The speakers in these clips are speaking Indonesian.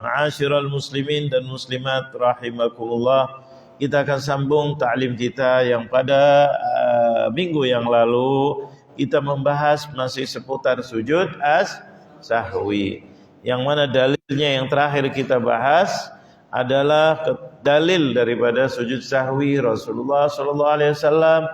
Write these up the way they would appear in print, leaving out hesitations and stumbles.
Ma'asyiral muslimin dan muslimat rahimakumullah, kita akan sambung ta'lim kita yang pada minggu yang lalu kita membahas masih seputar sujud as-sahwi. Yang mana dalilnya yang terakhir kita bahas adalah dalil daripada sujud sahwi. Rasulullah SAW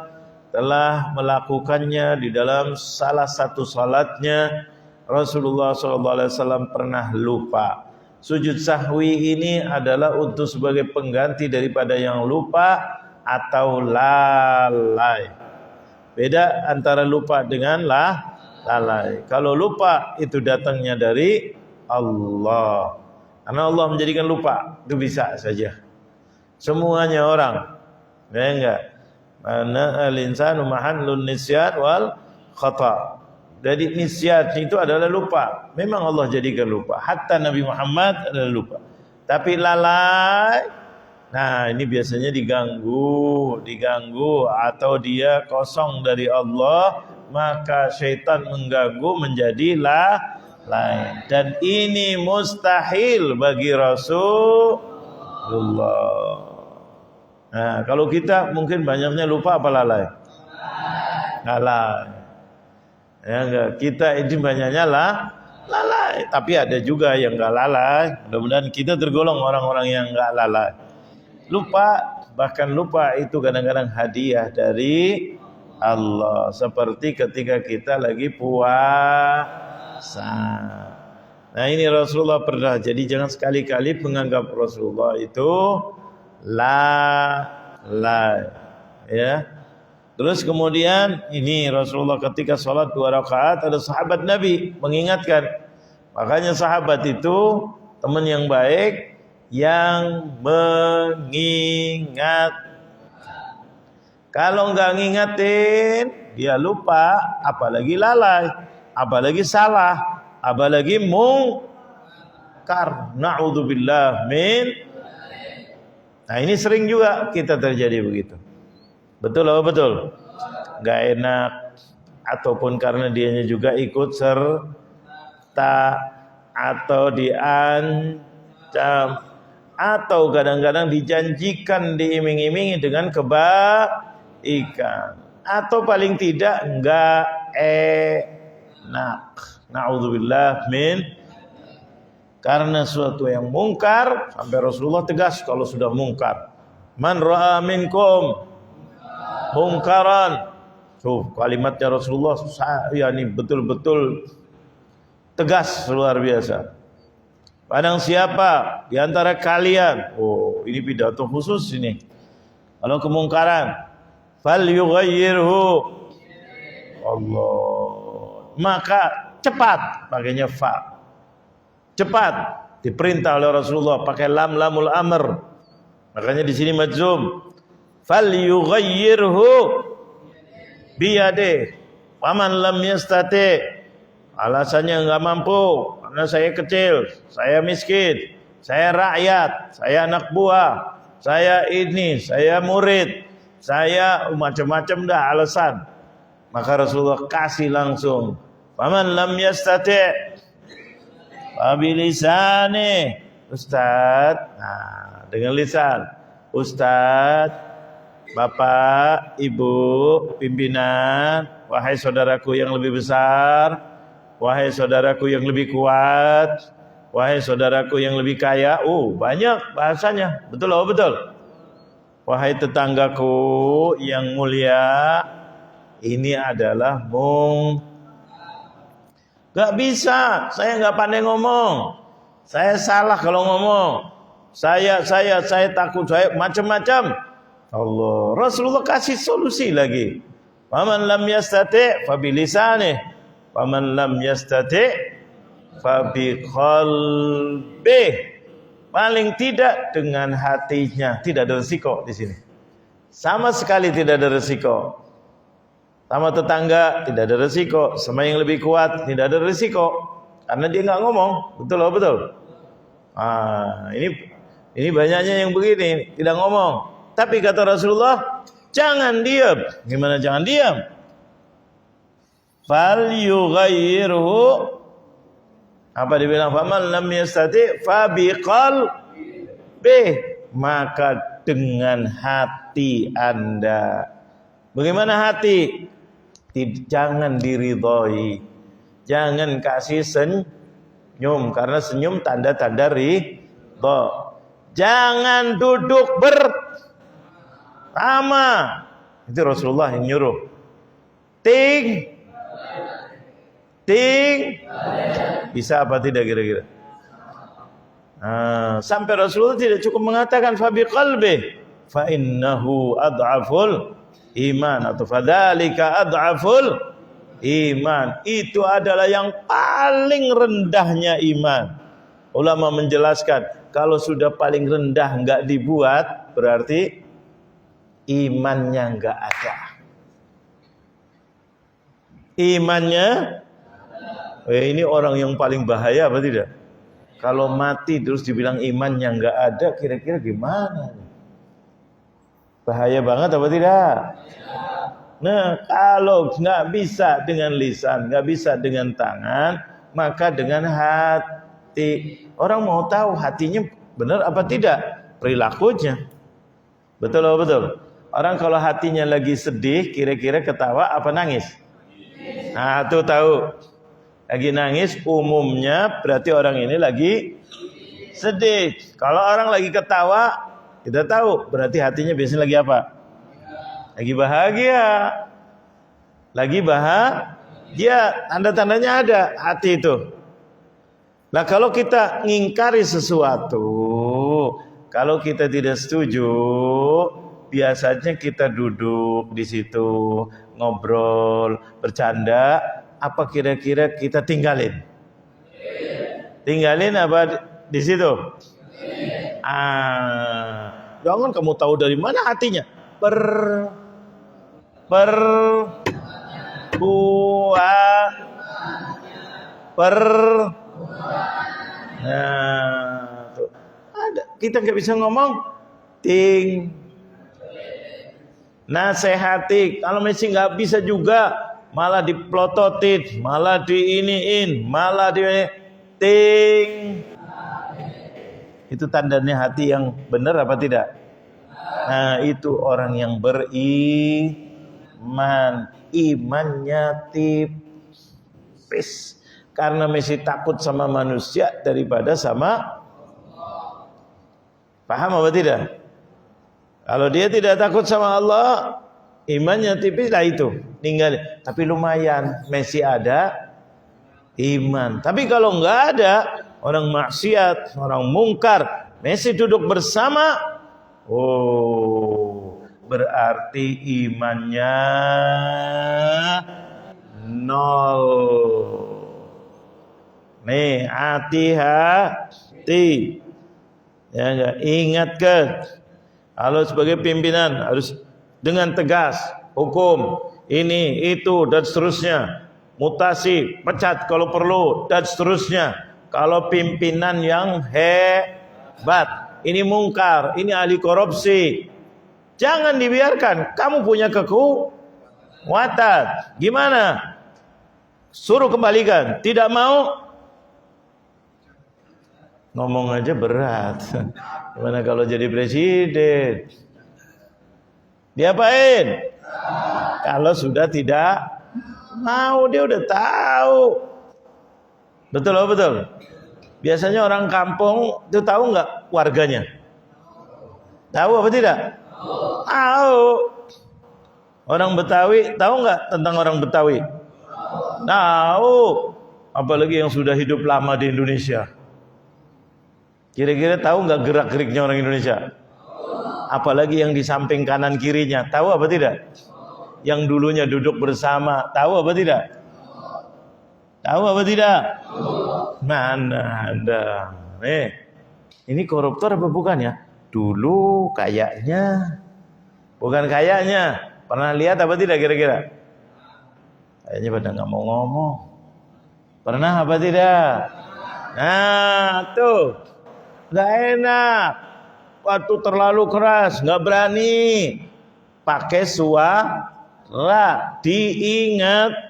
telah melakukannya di dalam salah satu salatnya. Rasulullah SAW pernah lupa. Sujud sahwi ini adalah untuk sebagai pengganti daripada yang lupa atau lalai. Beda antara lupa dengan lalai. Kalau lupa itu datangnya dari Allah. Karena Allah menjadikan lupa, itu bisa saja. Semuanya orang. Ya enggak? Mana al-insanu mahallun nisyan wal khata'. Jadi nisyan itu adalah lupa. Memang Allah jadikan lupa. Hatta Nabi Muhammad adalah lupa. Tapi lalai, nah ini biasanya diganggu atau dia kosong dari Allah, maka syaitan mengganggu menjadi lalai. Dan ini mustahil bagi Rasulullah. Nah, kalau kita mungkin banyaknya lupa apa lalai? Lalai. Ya enggak, kita ini banyaknya lalai, tapi ada juga yang enggak lalai. Mudah-mudahan kita tergolong orang-orang yang enggak lalai. Lupa, bahkan lupa itu kadang-kadang hadiah dari Allah. Seperti ketika kita lagi puasa. Nah ini Rasulullah pernah. Jadi jangan sekali-kali menganggap Rasulullah itu lalai. Ya. Terus kemudian ini Rasulullah ketika sholat 2 rakaat ada sahabat Nabi mengingatkan. Makanya sahabat itu teman yang baik yang mengingat. Kalau enggak ngingetin dia lupa, apalagi lalai, apalagi salah, apalagi mungkar. Na'udzubillah min. Nah ini sering juga kita terjadi begitu. Betul apa betul? Gak enak, ataupun karena dianya juga ikut serta, atau diancam, atau kadang-kadang dijanjikan, diiming-imingi dengan kebaikan, atau paling tidak enggak enak. Na'udzubillah min. Karena suatu yang mungkar, sampai Rasulullah tegas kalau sudah mungkar. Man ra'a minkum mungkaran. Tuh kalimatnya Rasulullah saya ini betul-betul tegas luar biasa. Padang siapa di antara kalian, oh ini pidato khusus ini. Kalau kemungkaran, falyughayyirhu Allah. Maka cepat, pakainya fa. Cepat diperintah oleh Rasulullah pakai lamul amr. Makanya di sini majzum. Falyughayyirhu biyadih. Faman lam yastati. Alasannya enggak mampu karena saya kecil, saya miskin, saya rakyat, saya anak buah, saya ini, saya murid, saya macam-macam dah alasan. Maka Rasulullah kasih langsung. Faman lam yastati fabilisani. Ustaz, nah dengan lisan. Ustaz, Bapak, Ibu, pimpinan, wahai saudaraku yang lebih besar, wahai saudaraku yang lebih kuat, wahai saudaraku yang lebih kaya. Banyak bahasanya. Betul loh, betul. Wahai tetanggaku yang mulia, ini adalah gak bisa, saya gak pandai ngomong. Saya salah kalau ngomong. Saya takut, saya macam-macam. Allah, Rasulullah kasih solusi lagi. Faman lam yastati' fabilisanihi, faman lam yastati' fabiqalbihi. Paling tidak dengan hatinya. Tidak ada resiko di sini. Sama sekali tidak ada resiko. Sama tetangga tidak ada resiko. Sama yang lebih kuat tidak ada resiko. Karena dia enggak ngomong. Betul loh, betul. Ini banyaknya yang begini, tidak ngomong. Tapi kata Rasulullah, jangan diam. Gimana jangan diam? Fal yughayyirhu Apa dibilang? Faman lam yastati fa biqalbih, maka dengan hati Anda. Bagaimana hati? Jangan diridhoi, jangan kasih senyum, karena senyum tanda-tanda ridho. Jangan duduk bersama, itu Rasulullah yang nyuruh. Ting, bisa apa tidak kira-kira? Sampai Rasulullah tidak cukup mengatakan fa biqalbi, fa innahu ad'aful iman, atau fadzalika ad'aful iman. Itu adalah yang paling rendahnya iman. Ulama menjelaskan, kalau sudah paling rendah enggak dibuat, berarti imannya enggak ada. Imannya, ini orang yang paling bahaya apa tidak? Kalau mati terus dibilang imannya enggak ada, kira-kira gimana? Bahaya banget apa tidak? Nah, kalau enggak bisa dengan lisan, enggak bisa dengan tangan, maka dengan hati. Orang mau tahu hatinya benar apa tidak? Perilakunya. Betul apa betul? Orang kalau hatinya lagi sedih, kira-kira ketawa apa nangis? Nah, tuh tahu. Lagi nangis umumnya berarti orang ini lagi sedih. Kalau orang lagi ketawa, kita tahu berarti hatinya biasanya lagi apa? Lagi bahagia. Lagi bahagia. Tanda-tandanya ada hati itu. Nah, kalau kita ngingkari sesuatu, kalau kita tidak setuju, biasanya kita duduk di situ, ngobrol, bercanda, apa kira-kira kita tinggalin? Tinggalin apa di situ? Jangan kamu tahu dari mana hatinya. Nah, tuh. Ada, kita nggak bisa ngomong nasehati. Kalau masih nggak bisa juga, malah diplototin, malah diiniin, malah itu tandanya hati yang benar apa tidak? Nah, itu orang yang beriman, imannya tipis, karena masih takut sama manusia daripada sama. Paham apa tidak? Kalau dia tidak takut sama Allah, imannya tipis, lah itu tinggal. Tapi lumayan masih ada iman. Tapi kalau enggak ada, orang maksiat, orang mungkar, masih duduk bersama, berarti imannya nol. Nih, hati-hati. Ya enggak, ingatkan. Kalau sebagai pimpinan harus dengan tegas hukum ini, itu dan seterusnya. Mutasi, pecat kalau perlu dan seterusnya. Kalau pimpinan yang hebat, ini mungkar, ini ahli korupsi, jangan dibiarkan. Kamu punya kekuatan. Gimana? Suruh kembalikan. Tidak mau, ngomong aja berat. Gimana kalau jadi presiden? Diapain? Kalau sudah tidak mau, dia udah tahu. Betul apa betul? Biasanya orang kampung itu tahu nggak warganya? Tahu apa tidak? Tahu. Orang Betawi tahu nggak tentang orang Betawi? Tahu. Apalagi yang sudah hidup lama di Indonesia. Kira-kira tahu nggak gerak-geriknya orang Indonesia? Apalagi yang di samping kanan kirinya, tahu apa tidak? Yang dulunya duduk bersama, tahu apa tidak? Tahu apa tidak? Mana ada? Ini koruptor apa bukan ya? Dulu kayaknya, bukan kayaknya. Pernah lihat apa tidak kira-kira? Kayaknya pada nggak mau ngomong. Pernah apa tidak? Nah, tuh. Gak enak, waktu terlalu keras, gak berani, pakai suara, diingatkan.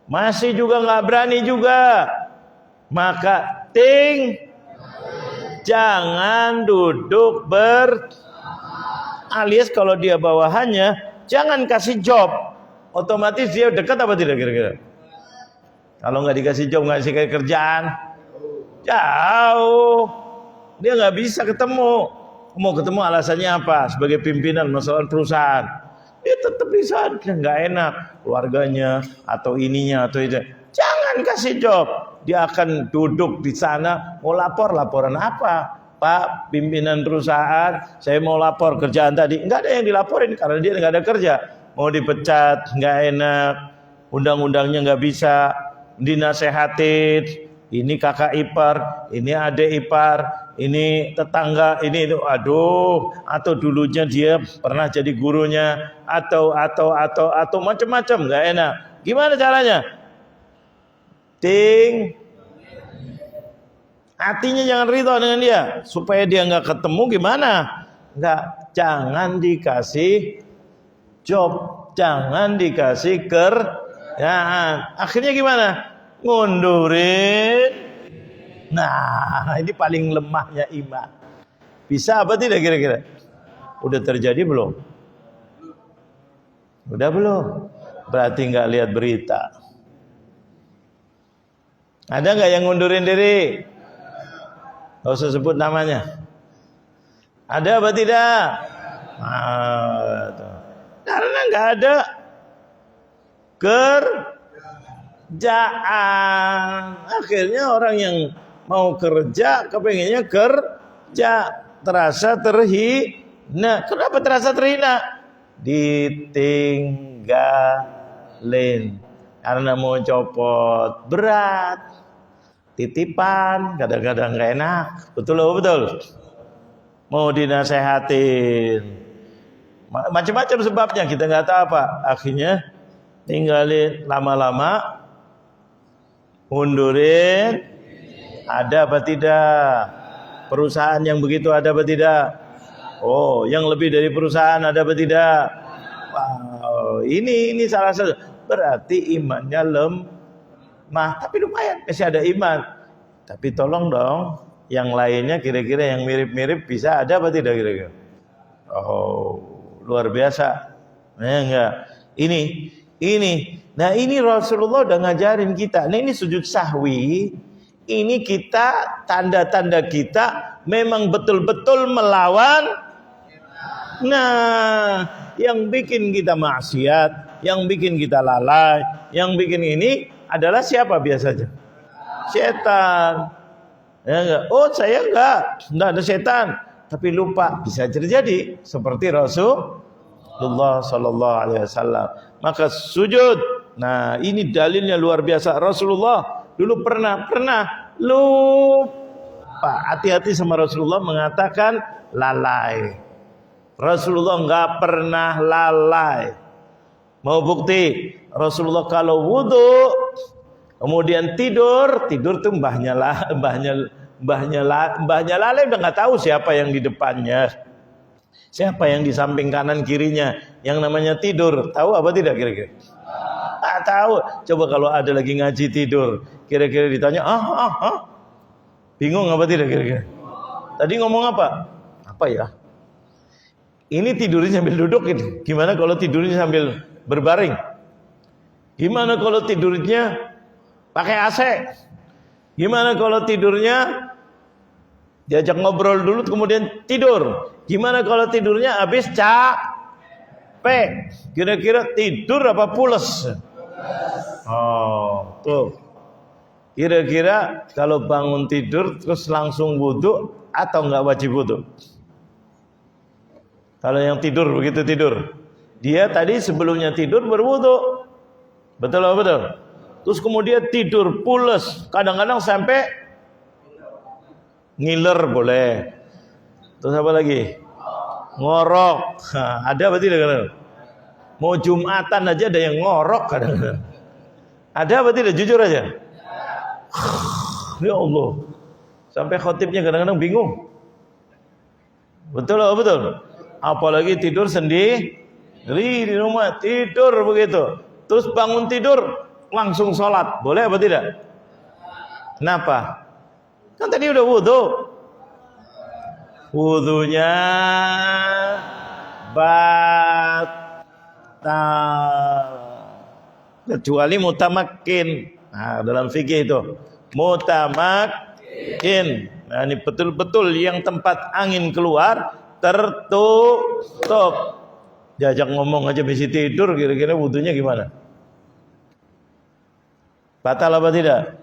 masih juga nggak berani juga, maka jangan duduk alias kalau dia bawahannya jangan kasih job, otomatis dia dekat apa tidak kira-kira? Kalau nggak dikasih job, nggak dikasih kerjaan, jauh, dia nggak bisa ketemu. Mau ketemu alasannya apa? Sebagai pimpinan masalah perusahaan, dia tetap di sana, nggak enak keluarganya atau ininya atau itu. Jangan kasih job, dia akan duduk di sana mau laporan apa? Pak pimpinan perusahaan, saya mau lapor kerjaan tadi, nggak ada yang dilaporin karena dia nggak ada kerja, mau dipecat, nggak enak, undang-undangnya nggak bisa, dinasehatin, ini kakak ipar, ini adik ipar, ini tetangga, ini itu, aduh, atau dulunya dia pernah jadi gurunya, atau macam-macam, nggak enak. Gimana caranya? Hatinya jangan ridho dengan dia, supaya dia nggak ketemu gimana? Jangan dikasih job, jangan dikasih kerjaan. Akhirnya gimana? Ngundurin. Nah, ini paling lemahnya iman. Bisa apa tidak kira-kira? Udah terjadi belum? Udah belum? Berarti nggak lihat berita. Ada nggak yang ngundurin diri? Gak usah sebut namanya. Ada apa tidak? Karena nggak ada kerjaan. Akhirnya orang yang mau kerja, kepengennya kerja, terasa terhina. Kenapa terasa terhina? Ditinggalin. Karena mau copot berat, titipan, kadang-kadang gak enak. Betul. Mau dinasehatin, macam-macam sebabnya, kita nggak tahu apa. Akhirnya tinggalin, lama-lama mundurin. Ada apa tidak? Perusahaan yang begitu ada apa tidak? Oh, yang lebih dari perusahaan ada apa tidak? Wow, ini salah satu. Berarti imannya lemah, tapi lumayan masih ada iman. Tapi tolong dong, yang lainnya kira-kira yang mirip-mirip bisa ada apa tidak kira-kira? Oh, luar biasa. Enggak. Ini. Nah, ini Rasulullah udah ngajarin kita. Nah, ini sujud sahwi. Ini kita, tanda-tanda kita memang betul-betul melawan. Nah, yang bikin kita maksiat, yang bikin kita lalai, yang bikin ini adalah siapa biasanya? Setan. Ya enggak? Oh, saya enggak ada setan, tapi lupa, bisa terjadi seperti Rasulullah sallallahu alaihi wasallam. Maka sujud. Nah, ini dalilnya luar biasa. Rasulullah dulu pernah lupa. Hati-hati sama Rasulullah mengatakan lalai. Rasulullah enggak pernah lalai. Mau bukti? Rasulullah kalau wudu kemudian tidur tuh mbahnya lalai, udah nggak tahu siapa yang di depannya, siapa yang di samping kanan kirinya. Yang namanya tidur, tahu apa tidak kira-kira? Tahu. Coba kalau ada lagi ngaji tidur, kira-kira ditanya, bingung apa tidak kira-kira? Tadi ngomong apa? Apa ya? Ini tidurnya sambil duduk gitu. Gimana kalau tidurnya sambil berbaring? Gimana kalau tidurnya pakai AC? Gimana kalau tidurnya diajak ngobrol dulu kemudian tidur? Gimana kalau tidurnya habis capek? Kira-kira tidur apa pules? Oh, tuh. Kira-kira kalau bangun tidur terus langsung wudu atau enggak wajib wudu? Kalau yang tidur begitu tidur, dia tadi sebelumnya tidur berwudu. Betul. Terus kemudian tidur pules, kadang-kadang sampai ngiler boleh. Terus apa lagi? Ngorok. Ada apa tidak kadang? Mau Jumatan aja ada yang ngorok kadang-kadang. Ada apa tidak? Jujur aja. Ya Allah. Sampai khotibnya kadang-kadang bingung. Betul. Apalagi tidur sendiri di rumah, tidur begitu. Terus bangun tidur, langsung sholat, boleh apa tidak? Kenapa? Kan tadi udah wudhu. Wudhunya batal. Kecuali mutamakin. Nah, dalam fikih itu mutamakin. Nah, ini betul-betul yang tempat angin keluar tertutup. Diajak ngomong aja mesti tidur, kira-kira wudhunya gimana? Batal apa tidak?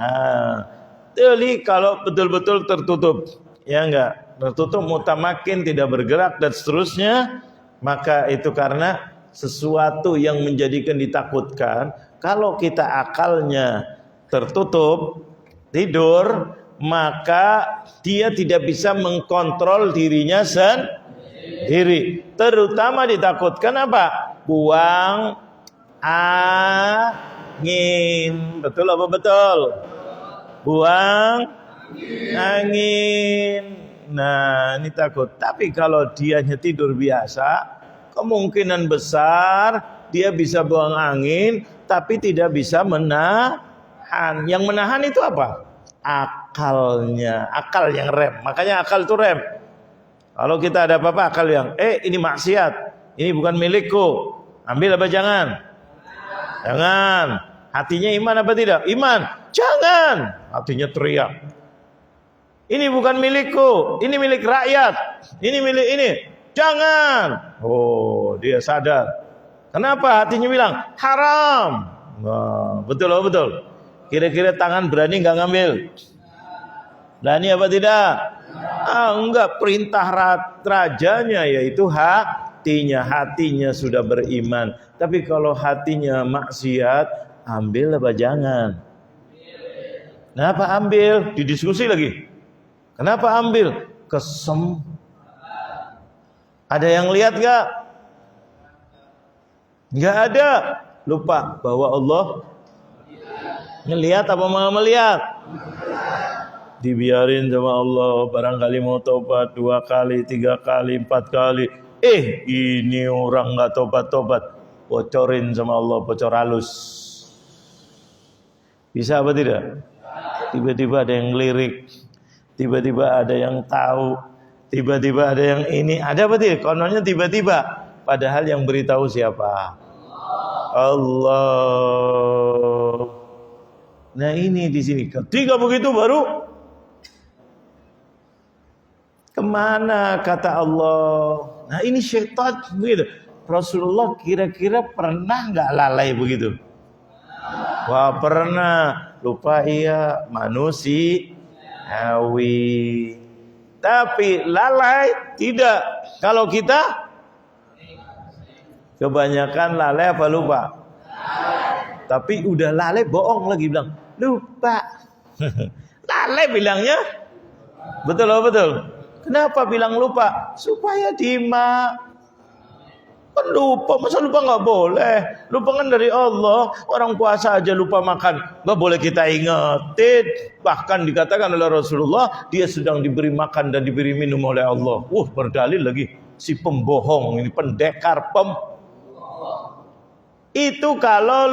Nah, jadi kalau betul-betul tertutup, ya enggak, tertutup mutamakin, tidak bergerak dan seterusnya, maka itu karena sesuatu yang menjadikan ditakutkan. Kalau kita akalnya tertutup, tidur, maka dia tidak bisa mengkontrol dirinya sendiri. Terutama ditakutkan apa? Buang angin. Betul apa betul? Buang angin. Nah, ini takut. Tapi kalau dia tidur biasa, kemungkinan besar dia bisa buang angin, tapi tidak bisa menahan. Yang menahan itu apa? Akalnya. Akal yang rem. Makanya akal itu rem. Kalau kita ada apa-apa, akal yang ini maksiat, ini bukan milikku, ambil apa jangan? Jangan. Hatinya iman apa tidak? Iman. Jangan. Hatinya teriak. Ini bukan milikku, ini milik rakyat, ini milik ini. Jangan. Oh, dia sadar. Kenapa? Hatinya bilang haram. Nah, betul apa betul? Kira-kira tangan berani nggak ngambil? Berani apa tidak? Enggak. Perintah rajanya yaitu hatinya sudah beriman. Tapi kalau hatinya maksiat, ambil apa jangan? Kenapa ambil? Didiskusi lagi. Kenapa ambil? Ada yang lihat gak? Gak ada. Lupa bahwa Allah ngelihat apa mau melihat? Dibiarin sama Allah. Barangkali mau tobat 2 kali, 3 kali, 4 kali. Ini orang gak tobat-tobat. Bocorin sama Allah, bocor halus. Bisa apa tidak? Tiba-tiba ada yang lirik. Tiba-tiba ada yang tahu, tiba-tiba ada yang ini, ada apa tidak? Kononnya tiba-tiba, padahal yang beritahu siapa? Allah. Nah ini di sini, ketika begitu baru kemana kata Allah? Nah ini syaitan begitu. Rasulullah kira-kira pernah nggak lalai begitu? Wah pernah, lupa iya, manusia. Hawi. Tapi lalai tidak. Kalau kita kebanyakan lalai apa lupa? Tapi udah lalai bohong lagi bilang lupa. Lalai bilangnya betul apa betul? Kenapa bilang lupa? Supaya dimak. Kan lupa, masa lupa nggak boleh? Lupa kan dari Allah. Orang puasa aja lupa makan, nggak boleh kita ingetin. Bahkan dikatakan oleh Rasulullah, dia sedang diberi makan dan diberi minum oleh Allah. Berdalil lagi si pembohong ini, pendekar itu kalau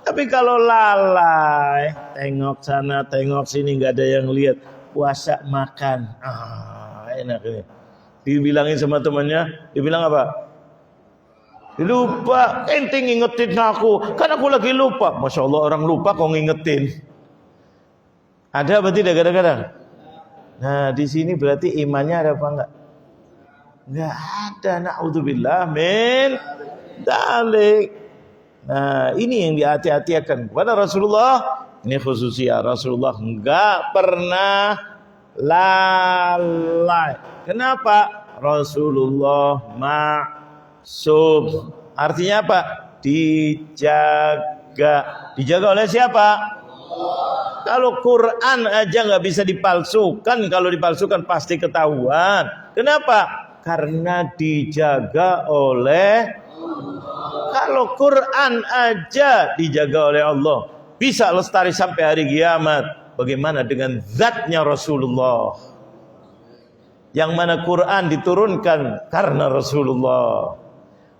tapi kalau lalai, tengok sana, tengok sini, nggak ada yang lihat, puasa makan, enak ini. Dibilangin sama temannya, dibilang apa? Lupa, ente ngingetin aku, kan aku lagi lupa. Masya Allah orang lupa kok ngingetin. Ada apa tidak kadang-kadang? Nah di sini berarti imannya ada apa enggak? Enggak ada. Na'udzubillah min dzalik. Nah ini yang dihati-hatikan kepada Rasulullah. Ini khususnya Rasulullah enggak pernah lalai. Kenapa? Rasulullah maksum. Artinya apa? Dijaga. Dijaga oleh siapa? Kalau Quran aja nggak bisa dipalsukan. Kalau dipalsukan pasti ketahuan. Kenapa? Karena dijaga oleh. Kalau Quran aja dijaga oleh Allah, bisa lestari sampai hari kiamat. Bagaimana dengan zatnya Rasulullah? Yang mana Quran diturunkan karena Rasulullah.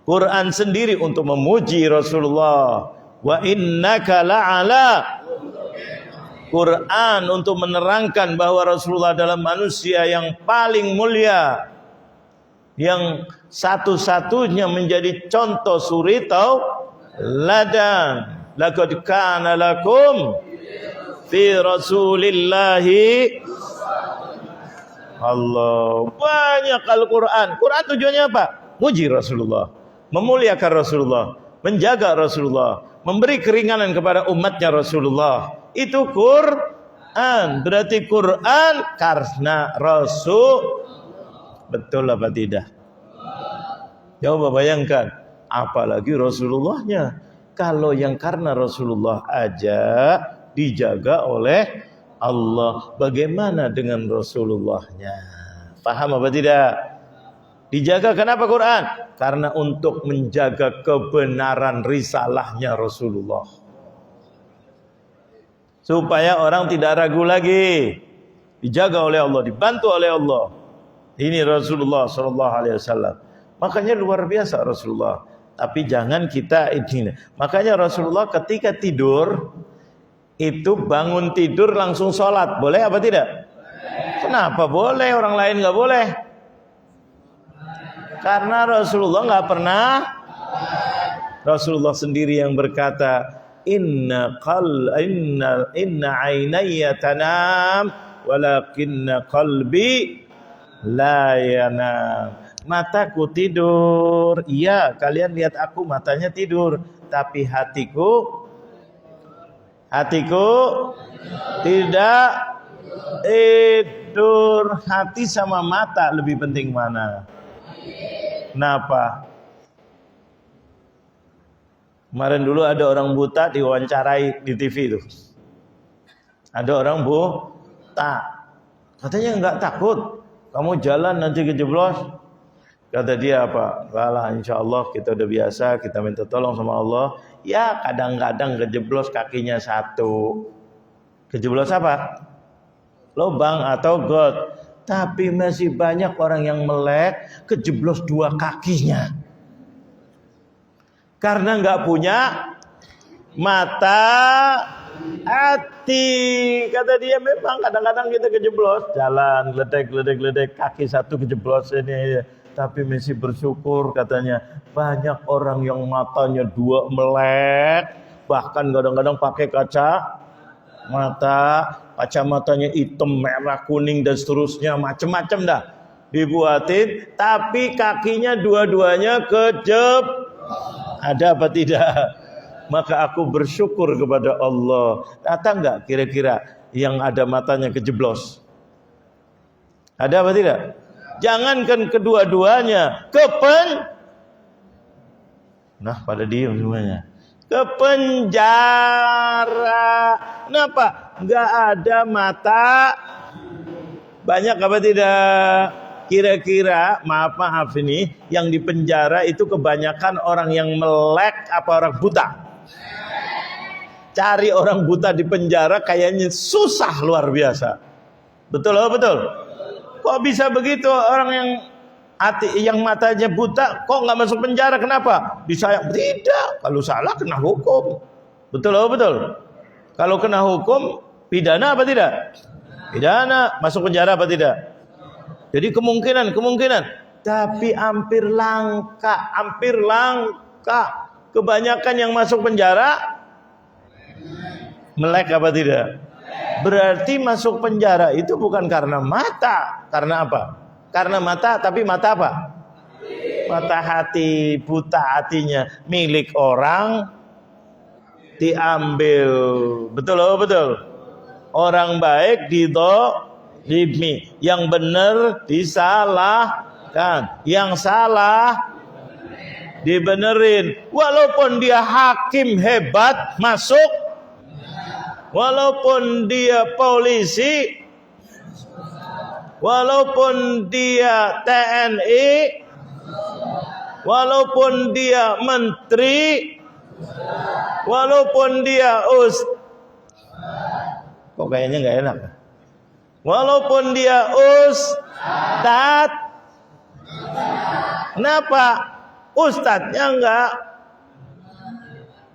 Quran sendiri untuk memuji Rasulullah. Wa innaka la'ala. Quran untuk menerangkan bahwa Rasulullah adalah manusia yang paling mulia, yang satu-satunya menjadi contoh suri tauladan. Laqad kana lakum fi Rasulillahi Allah. Banyak Al-Quran. Quran tujuannya apa? Muji Rasulullah, memuliakan Rasulullah, menjaga Rasulullah, memberi keringanan kepada umatnya Rasulullah. Itu Quran. Berarti Quran karena Rasul. Betul apa tidak? Coba bayangkan, apalagi Rasulullahnya. Kalau yang karena Rasulullah aja dijaga oleh Allah, bagaimana dengan Rasulullahnya? Paham apa tidak? Dijaga kenapa Quran? Karena untuk menjaga kebenaran risalahnya Rasulullah, supaya orang tidak ragu lagi. Dijaga oleh Allah, dibantu oleh Allah. Ini Rasulullah sallallahu alaihi wasallam. Makanya luar biasa Rasulullah. Tapi jangan kita ini. Makanya Rasulullah ketika tidur itu bangun tidur langsung sholat. Boleh apa tidak? Kenapa boleh, orang lain nggak boleh? Karena Rasulullah nggak pernah. Rasulullah sendiri yang berkata, inna ainayya tanam walakinna qalbi la yanam. Mataku tidur, iya kalian lihat aku matanya tidur, tapi hatiku tidak tidur. Hati sama mata lebih penting mana? Kenapa? Kemarin dulu ada orang buta diwawancarai di TV itu. Ada orang buta, katanya nggak takut kamu jalan nanti kejeblos. Kata dia apa? Lah insya Allah kita udah biasa, kita minta tolong sama Allah. Ya kadang-kadang kejeblos kakinya satu. Kejeblos apa? Lubang atau got. Tapi masih banyak orang yang melek kejeblos dua kakinya. Karena nggak punya mata hati. Kata dia memang kadang-kadang kita kejeblos. Jalan, geledek, kaki satu kejeblos ini. Tapi masih bersyukur katanya. Banyak orang yang matanya dua melek. Bahkan kadang-kadang pakai kaca mata. Kacamatanya hitam, merah, kuning dan seterusnya. Macam-macam dah dibuatin. Tapi kakinya dua-duanya ada apa tidak? Maka aku bersyukur kepada Allah. Datang enggak kira-kira yang ada matanya kejeblos? Ada apa tidak? Jangankan kedua-duanya, nah pada diem semuanya. Ke penjara. Kenapa? Enggak ada mata. Banyak apa tidak? Kira-kira, maaf ini, yang di penjara itu kebanyakan orang yang melek apa orang buta? Cari orang buta di penjara kayaknya susah luar biasa. Betul apa betul? Kok bisa begitu orang yang matanya buta kok nggak masuk penjara? Kenapa? Disayang? Tidak. Kalau salah kena hukum. Betul apa betul? Kalau kena hukum pidana apa tidak? Pidana. Masuk penjara apa tidak? Jadi kemungkinan. Tapi hampir langka. Kebanyakan yang masuk penjara melek apa tidak? Berarti masuk penjara itu bukan karena mata. Karena apa? Karena mata, tapi mata apa? Mata hati, buta hatinya. Milik orang diambil. Betul apa betul? Orang baik didolimi, yang benar disalahkan, yang salah dibenerin. Walaupun dia hakim hebat masuk, walaupun dia polisi, walaupun dia TNI, walaupun dia menteri, walaupun dia kok kayaknya nggak enak. Walaupun dia ustad, kenapa? ustadznya enggak.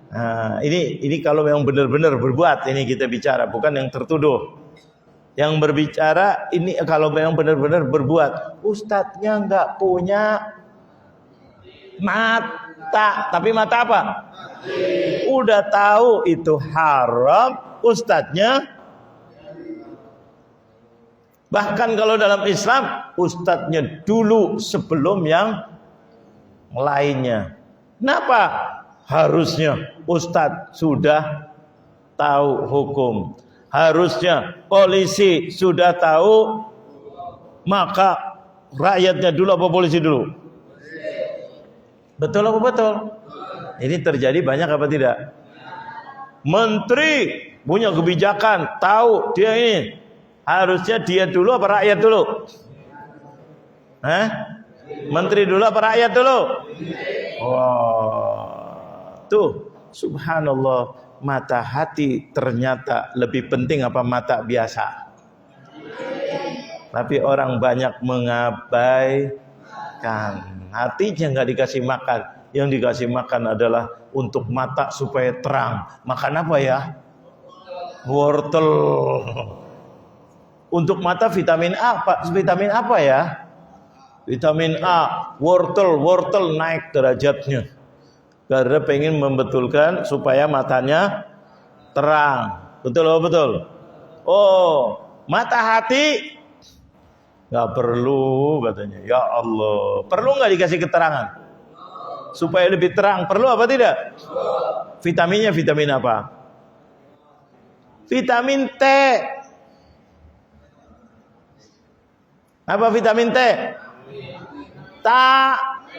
Nah, ini kalau yang benar-benar berbuat, ini kita bicara, bukan yang tertuduh. Yang berbicara ini kalau yang benar-benar berbuat, ustadznya enggak punya mata, tapi mata apa? Udah tahu itu haram, ustadznya. Bahkan kalau dalam Islam, ustadznya dulu sebelum yang lainnya. Kenapa? Harusnya ustadz sudah tahu hukum. Harusnya polisi sudah tahu. Maka rakyatnya dulu apa polisi dulu? Betul apa betul? Ini terjadi banyak apa tidak? Menteri punya kebijakan, tahu dia ini. Harusnya dia dulu apa rakyat dulu? Menteri dulu apa rakyat dulu? Wah, tuh subhanallah, mata hati ternyata lebih penting apa mata biasa? Tapi orang banyak mengabaikan. Hatinya nggak dikasih makan. Yang dikasih makan adalah untuk mata supaya terang. Makan apa ya? Wortel. Untuk mata vitamin A, Pak. Vitamin apa ya? Vitamin A, wortel naik derajatnya. Karena pengen membetulkan supaya matanya terang. Betul apa betul? Oh, mata hati nggak perlu katanya. Ya Allah, perlu nggak dikasih keterangan supaya lebih terang? Perlu apa tidak? Vitaminnya vitamin apa? Vitamin T. Apa vitamin T? Talib.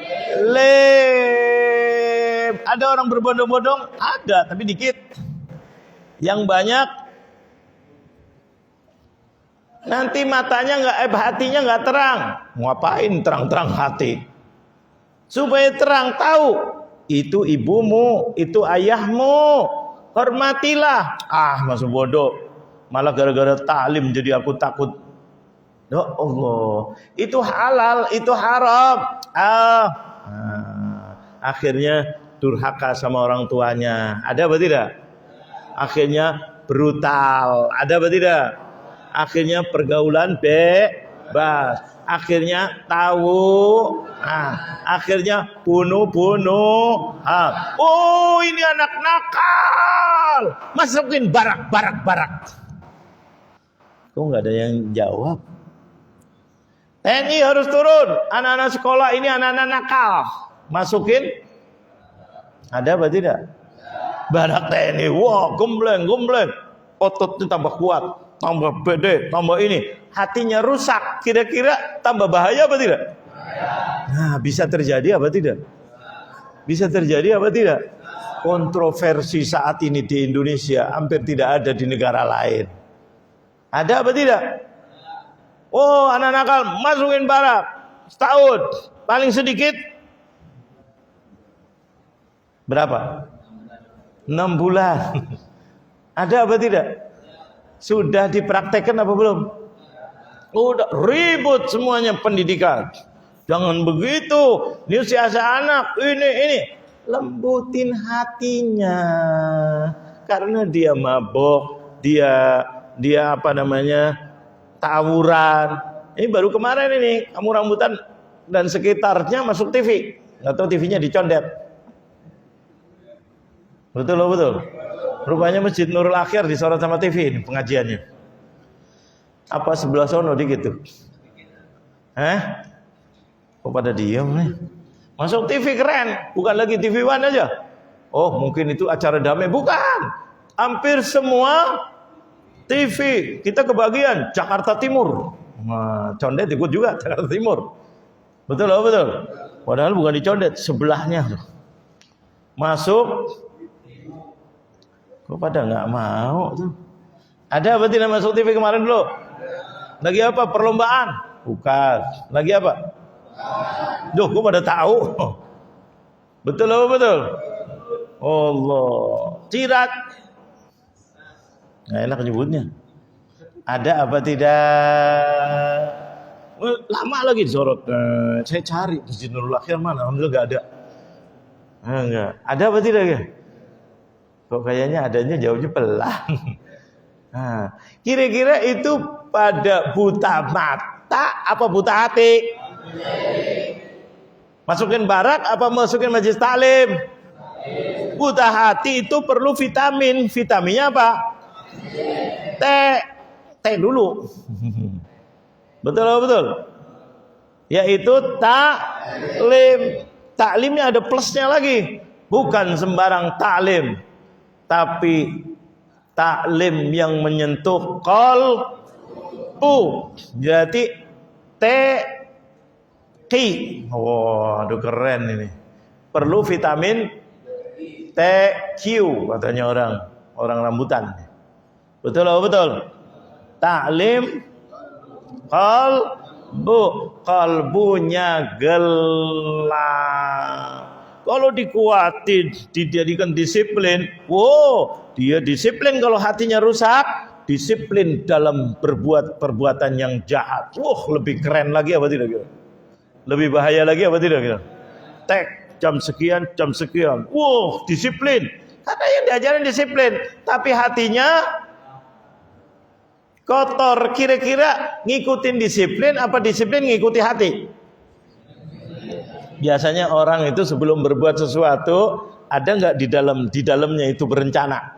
Ada orang berbondong-bondong? Ada, tapi dikit. Yang banyak nanti matanya hatinya nggak terang. Ngapain terang-terang hati? Supaya terang, tahu itu ibumu, itu ayahmu, hormatilah. Masuk bodoh. Malah gara-gara taklim jadi aku takut. Ya Allah, itu halal, itu haram. Akhirnya durhaka sama orang tuanya. Ada apa tidak? Akhirnya brutal. Ada apa tidak? Akhirnya pergaulan bebas. Akhirnya tahu. Akhirnya bunuh. Oh, ini anak nakal. Masukin barak. Kok nggak ada yang jawab? TNI harus turun. Anak-anak sekolah ini anak-anak nakal. Masukin. Ada apa tidak? Barak TNI. Wah, gembleng. Ototnya tambah kuat. Tambah pede. Tambah ini. Hatinya rusak. Kira-kira tambah bahaya apa tidak? Nah, bisa terjadi apa tidak? Bisa terjadi apa tidak? Kontroversi saat ini di Indonesia hampir tidak ada di negara lain. Ada apa tidak? Oh, anak nakal masukin barak setahun, paling sedikit berapa? 6 bulan. Ada apa tidak? Sudah dipraktekkan apa belum? Udah ribut semuanya pendidikan. Jangan begitu. Ini usia anak ini. Lembutin hatinya. Karena dia mabok, dia apa namanya? Tawuran. Ini baru kemarin ini kamu rambutan dan sekitarnya masuk TV. Nggak tahu TV-nya dicondet. Betul. Rupanya Masjid Nurul Akhir disorot sama TV ini pengajiannya. Apa sebelah sono dikit tuh? Kok pada diam nih? Masuk TV keren, bukan lagi TV One aja. Oh, mungkin itu acara damai, bukan. Hampir semua TV kita kebagian Jakarta Timur. Nah, condet ikut juga Jakarta Timur. Betul. Padahal bukan dicondet, sebelahnya tuh. Masuk. Kok pada nggak mau tuh? Ada apa tidak masuk TV kemarin dulu? Lagi apa? Perlombaan? Bukan. Lagi apa? Duh, kok pada tahu? Betul. Allah. Cirat. Nggak enak nyebutnya. Ada apa tidak? Lama lagi disorot. Saya cari Masjid Nurul Akhir mana? Alhamdulillah nggak ada. Enggak. Ada apa tidak ya? Kok kayaknya adanya jawabnya pelan. Nah, kira-kira itu pada buta mata apa buta hati? Masukin barak apa masukin majelis taklim? Buta hati itu perlu vitamin. Vitaminnya apa? Teh dulu. Betul. Yaitu taklim. Taklimnya ada plusnya lagi. Bukan sembarang taklim, tapi taklim yang menyentuh qalbu. Jadi TQ. Aduh keren ini. Perlu vitamin TQ katanya orang rambutan. Betul. Taklim kalbunya gelap. Kalau dikuatin, dijadikan disiplin, dia disiplin. Kalau hatinya rusak, disiplin dalam berbuat perbuatan yang jahat. Lebih keren lagi apa tidak kira? Lebih bahaya lagi apa tidak kira? Jam sekian. Disiplin. Karena yang diajarin disiplin, tapi hatinya kotor. Kira-kira ngikutin disiplin apa disiplin ngikuti hati? Biasanya orang itu sebelum berbuat sesuatu ada nggak di dalamnya itu berencana?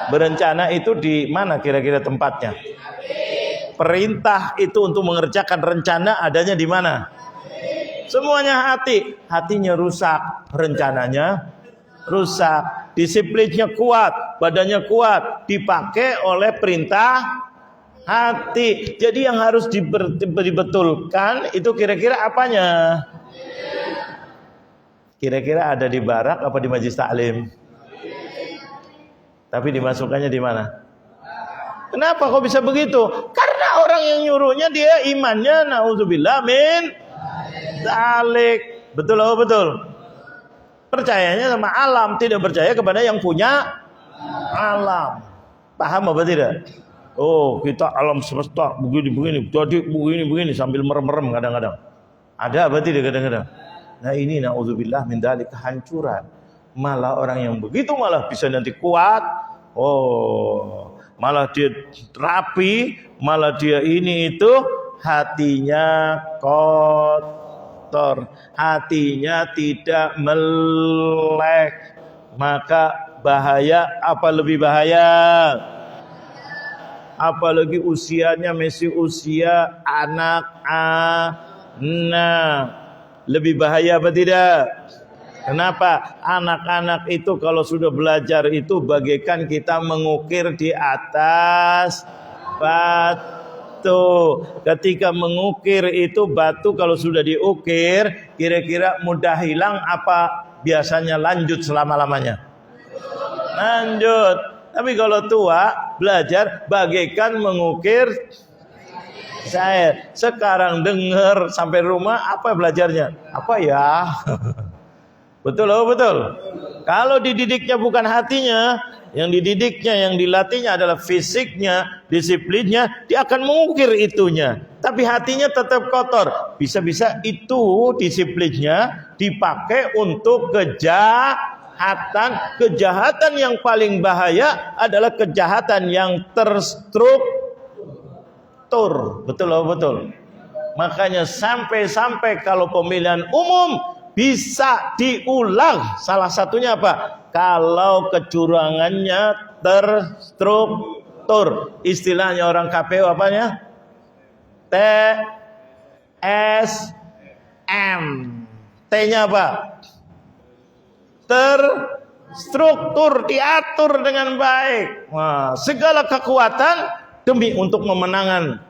Berencana itu di mana kira-kira tempatnya? Perintah itu untuk mengerjakan rencana adanya di mana? Semuanya hati. Hatinya rusak, rencananya rusak. Disiplinnya kuat, badannya kuat, dipakai oleh perintah hati. Jadi yang harus dibetulkan itu kira-kira apanya? Kira-kira ada di barak apa di majelis taklim? Tapi dimasukkannya di mana? Kenapa kok bisa begitu? Karena orang yang nyuruhnya dia imannya naudzubillah min dzalik. Betul. Percayanya sama alam, tidak percaya kepada yang punya alam. Paham apa tidak? Kita alam semesta begini, jadi begini sambil merem-merem kadang-kadang. Ada apa tidak kadang-kadang? Nah ini naudzubillah min dzalik, kehancuran. Malah orang yang begitu malah bisa nanti kuat. Malah dia rapi, malah dia ini itu hatinya kotor, hatinya tidak melek. Maka bahaya, apa lebih bahaya? Apalagi usianya masih usia anak-anak. Lebih bahaya apa tidak? Kenapa? Anak-anak itu kalau sudah belajar itu bagaikan kita mengukir di atas batu. Ketika mengukir itu batu kalau sudah diukir, kira-kira mudah hilang apa biasanya lanjut selama-lamanya? Lanjut. Tapi kalau tua belajar bagaikan mengukir saya. Sekarang dengar sampai rumah apa belajarnya? Apa ya? Betul. Kalau dididiknya bukan hatinya, yang dididiknya, yang dilatihnya adalah fisiknya, disiplinnya, dia akan mengukir itunya. Tapi hatinya tetap kotor. Bisa-bisa itu disiplinnya dipakai untuk kejahatan. Kejahatan yang paling bahaya adalah kejahatan yang terstruktur. Betul. Makanya sampai kalau pemilihan umum bisa diulang. Salah satunya apa? Kalau kecurangannya terstruktur. Istilahnya orang KPU apanya? TSM. T-nya apa? Terstruktur, diatur dengan baik. Segala kekuatan demi untuk memenangkan,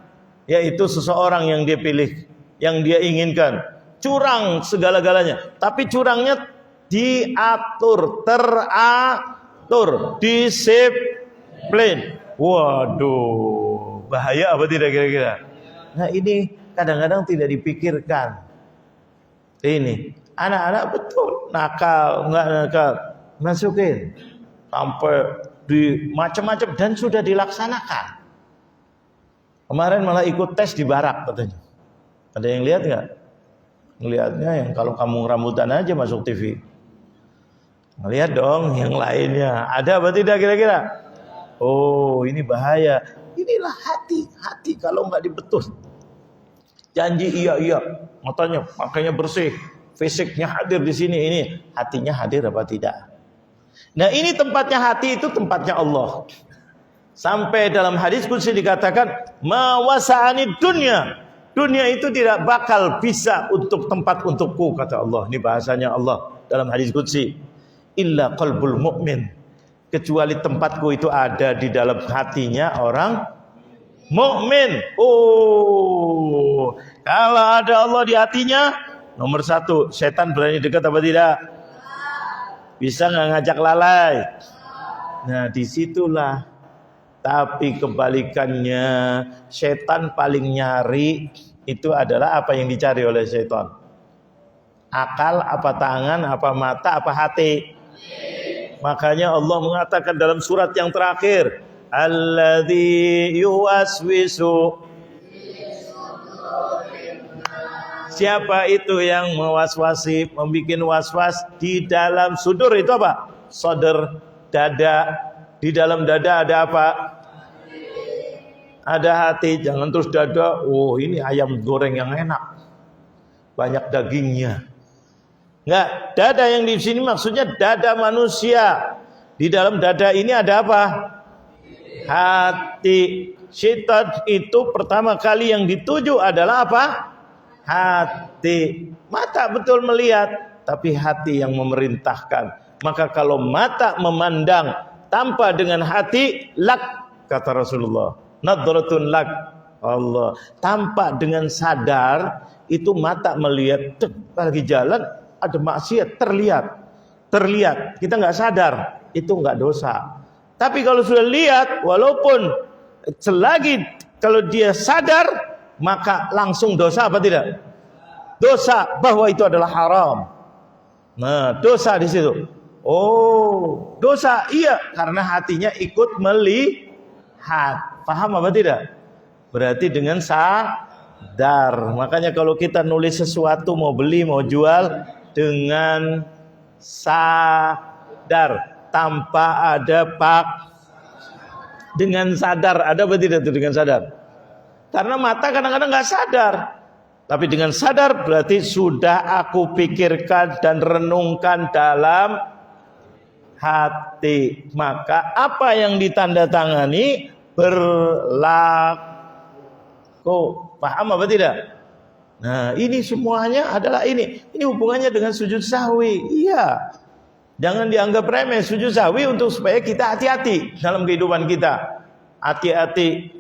yaitu seseorang yang dia pilih, yang dia inginkan. Curang segala-galanya, tapi curangnya diatur, teratur, disiplin. Waduh, bahaya apa tidak kira-kira? Nah ini kadang-kadang tidak dipikirkan. Ini anak-anak betul nakal, nggak nakal, masukin sampai di macam-macam dan sudah dilaksanakan. Kemarin malah ikut tes di barak katanya. Ada yang lihat nggak? Ngelihatnya yang kalau kamu rambutan aja masuk TV. Lihat dong yang lainnya. Ada apa tidak kira-kira? Oh, ini bahaya. Inilah hati kalau nggak dibetul. Janji iya, makanya bersih, fisiknya hadir di sini, ini hatinya hadir apa tidak? Nah, ini tempatnya hati, itu tempatnya Allah. Sampai dalam hadis qudsi dikatakan, ma wasa'ani dunya. Dunia itu tidak bakal bisa untuk tempat untukku, kata Allah. Ini bahasanya Allah dalam hadis qudsi. Illa qalbul mu'min. Kecuali tempatku itu ada di dalam hatinya orang mukmin. Oh, kalau ada Allah di hatinya, nomor satu, setan berani dekat apa tidak? Bisa nggak ngajak lalai? Nah, disitulah. Tapi kebalikannya, setan paling nyari itu adalah apa yang dicari oleh setan? Akal, apa tangan, apa mata, apa hati? Makanya Allah mengatakan dalam surat yang terakhir, alladzi yuwaswisu. Siapa itu yang mewaswasi, membikin waswas di dalam sudur, itu apa? Sodor, dada. Di dalam dada ada apa? Ada hati. Jangan terus dada, oh ini ayam goreng yang enak, banyak dagingnya. Enggak, dada yang di sini maksudnya dada manusia. Di dalam dada ini ada apa? Hati. Syaitan itu pertama kali yang dituju adalah apa? Hati. Mata betul melihat, tapi hati yang memerintahkan. Maka kalau mata memandang tanpa dengan hati, lak, kata Rasulullah, nadratun lak. Allah, tanpa dengan sadar, itu mata melihat, lagi jalan ada maksiat, terlihat, kita nggak sadar, itu nggak dosa. Tapi kalau sudah lihat, walaupun selagi kalau dia sadar, maka langsung dosa apa tidak? Dosa, bahwa itu adalah haram. Nah, dosa di situ. Oh, dosa, iya, karena hatinya ikut melihat. Paham apa tidak? Berarti dengan sadar. Makanya kalau kita nulis sesuatu, mau beli, mau jual, dengan sadar, tanpa ada dengan sadar, ada apa tidak itu dengan sadar? Karena mata kadang-kadang nggak sadar, tapi dengan sadar berarti sudah aku pikirkan dan renungkan dalam hati. Maka apa yang ditandatangani berlaku. Paham apa tidak? Nah, ini semuanya adalah ini. Ini hubungannya dengan sujud sahwi. Iya. Jangan dianggap remeh sujud sahwi, untuk supaya kita hati-hati dalam kehidupan kita. Hati-hati.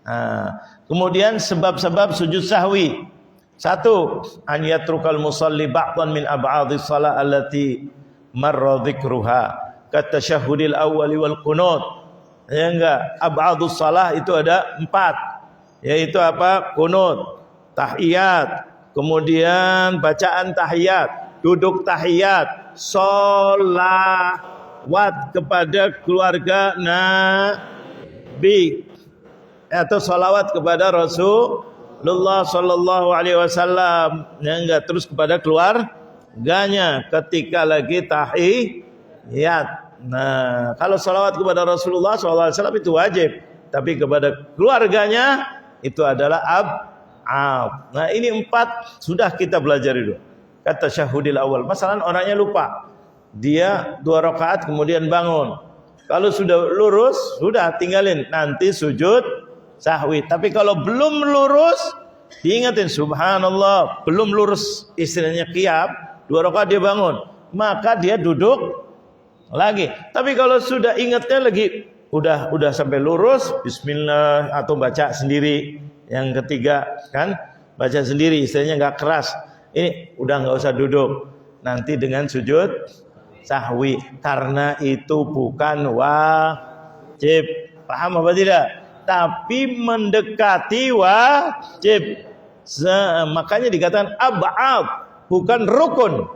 Nah, kemudian sebab-sebab sujud sahwi. Satu, an yatrukal musalli ba'dan min ab'adhis shalah allati marra dzikruha katasyahhudil awwali wal qunut. Ya enggak, ab'adhus shalah itu ada 4. Yaitu apa? Qunut, tahiyat, kemudian bacaan tahiyat, duduk tahiyat, sholawat kepada keluarga Nabi, atau sholawat kepada Rasulullah Sallallahu Alaihi Wasallam. Ya enggak, terus kepada keluarganya ketika lagi tahiyat. Nah, kalau sholawat kepada Rasulullah Sallallahu Alaihi Wasallam itu wajib, tapi kepada keluarganya itu adalah ab'ad. Nah, ini 4 sudah kita belajar itu. Kata syahudil awal. Masalah orangnya lupa. Dia 2 rakaat kemudian bangun. Kalau sudah lurus, sudah tinggalin. Nanti sujud sahwi. Tapi kalau belum lurus, diingatin, subhanallah, belum lurus, istilahnya qiyam, 2 rakaat dia bangun. Maka dia duduk lagi. Tapi kalau sudah ingatnya lagi, udah sampai lurus, bismillah, atau baca sendiri. Yang ketiga kan baca sendiri, istilahnya nggak keras. Ini udah nggak usah duduk, nanti dengan sujud sahwi, karena itu bukan wajib. Paham apa tidak? Tapi mendekati wajib. Makanya dikatakan ab'ad, bukan rukun.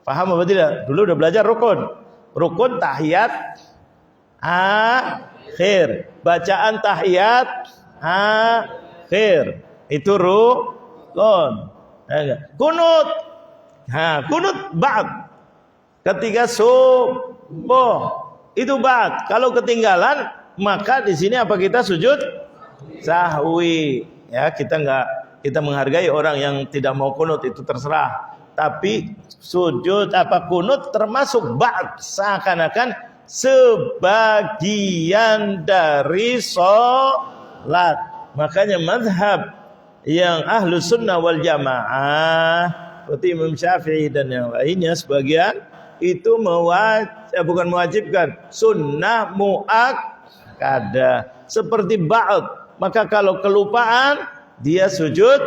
Paham apa tidak? Dulu udah belajar rukun. Rukun tahiyat akhir, bacaan tahiyat akhir, itu rukun. Kunut, kunut ba'd, ketika subuh. Itu ba'd. Kalau ketinggalan, maka di sini apa kita sujud sahwi. Ya, kita menghargai orang yang tidak mau kunut, itu terserah. Tapi sujud kunut termasuk ba'd, seakan-akan sebagian dari sholat. Makanya madhab yang ahlu sunnah wal jamaah seperti Imam Syafi'i dan yang lainnya sebagian itu bukan mewajibkan, sunnah muakkadah seperti ba'd. Maka kalau kelupaan dia sujud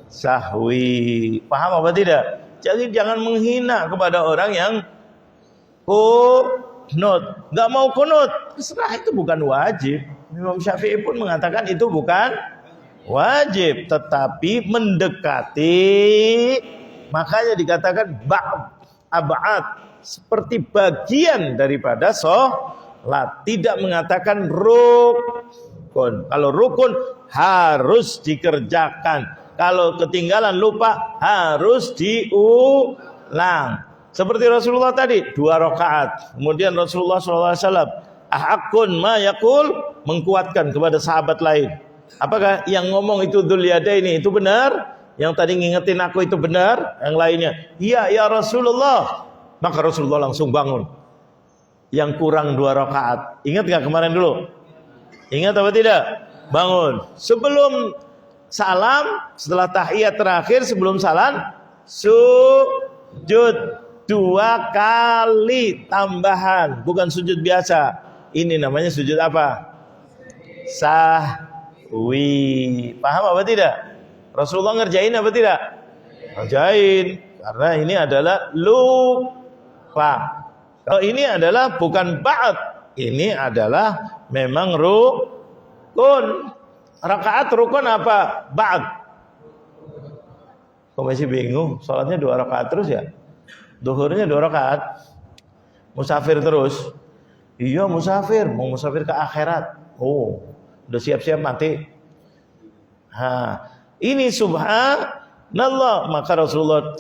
sahwi. Paham apa tidak? Jadi jangan menghina kepada orang yang kunut. Gak mau kunut, terserah, itu bukan wajib. Imam Syafi'i pun mengatakan itu bukan wajib, tetapi mendekati. Makanya dikatakan ab'ad, seperti bagian daripada sholat. Tidak mengatakan rukun. Kalau rukun harus dikerjakan. Kalau ketinggalan lupa harus diulang. Seperti Rasulullah tadi 2 rakaat. Kemudian Rasulullah SAW ahakun ma yakul, mengkuatkan kepada sahabat lain. Apakah yang ngomong itu Dzul Yadaini itu benar? Yang tadi ngingetin aku itu benar? Yang lainnya, iya ya Rasulullah. Maka Rasulullah langsung bangun. Yang kurang 2 rakaat. Ingat gak kemarin dulu? Ingat apa tidak? Bangun. Sebelum salam, setelah tahiyat terakhir, sebelum salam, sujud 2 kali tambahan. Bukan sujud biasa. Ini namanya sujud apa? Sahwi. Paham apa tidak? Rasulullah ngerjain apa tidak? Ngerjain. Karena ini adalah lupa. Kalau ini adalah bukan ba'd, ini adalah memang rukun. Rakaat rukun apa? Ba'd. Kok masih bingung? Salatnya 2 rakaat terus ya? Duhurnya 2 rakaat. Musafir terus. Iya musafir, mau musafir ke akhirat. Oh, udah siap-siap mati. Ini subhanallah. Maka Rasulullah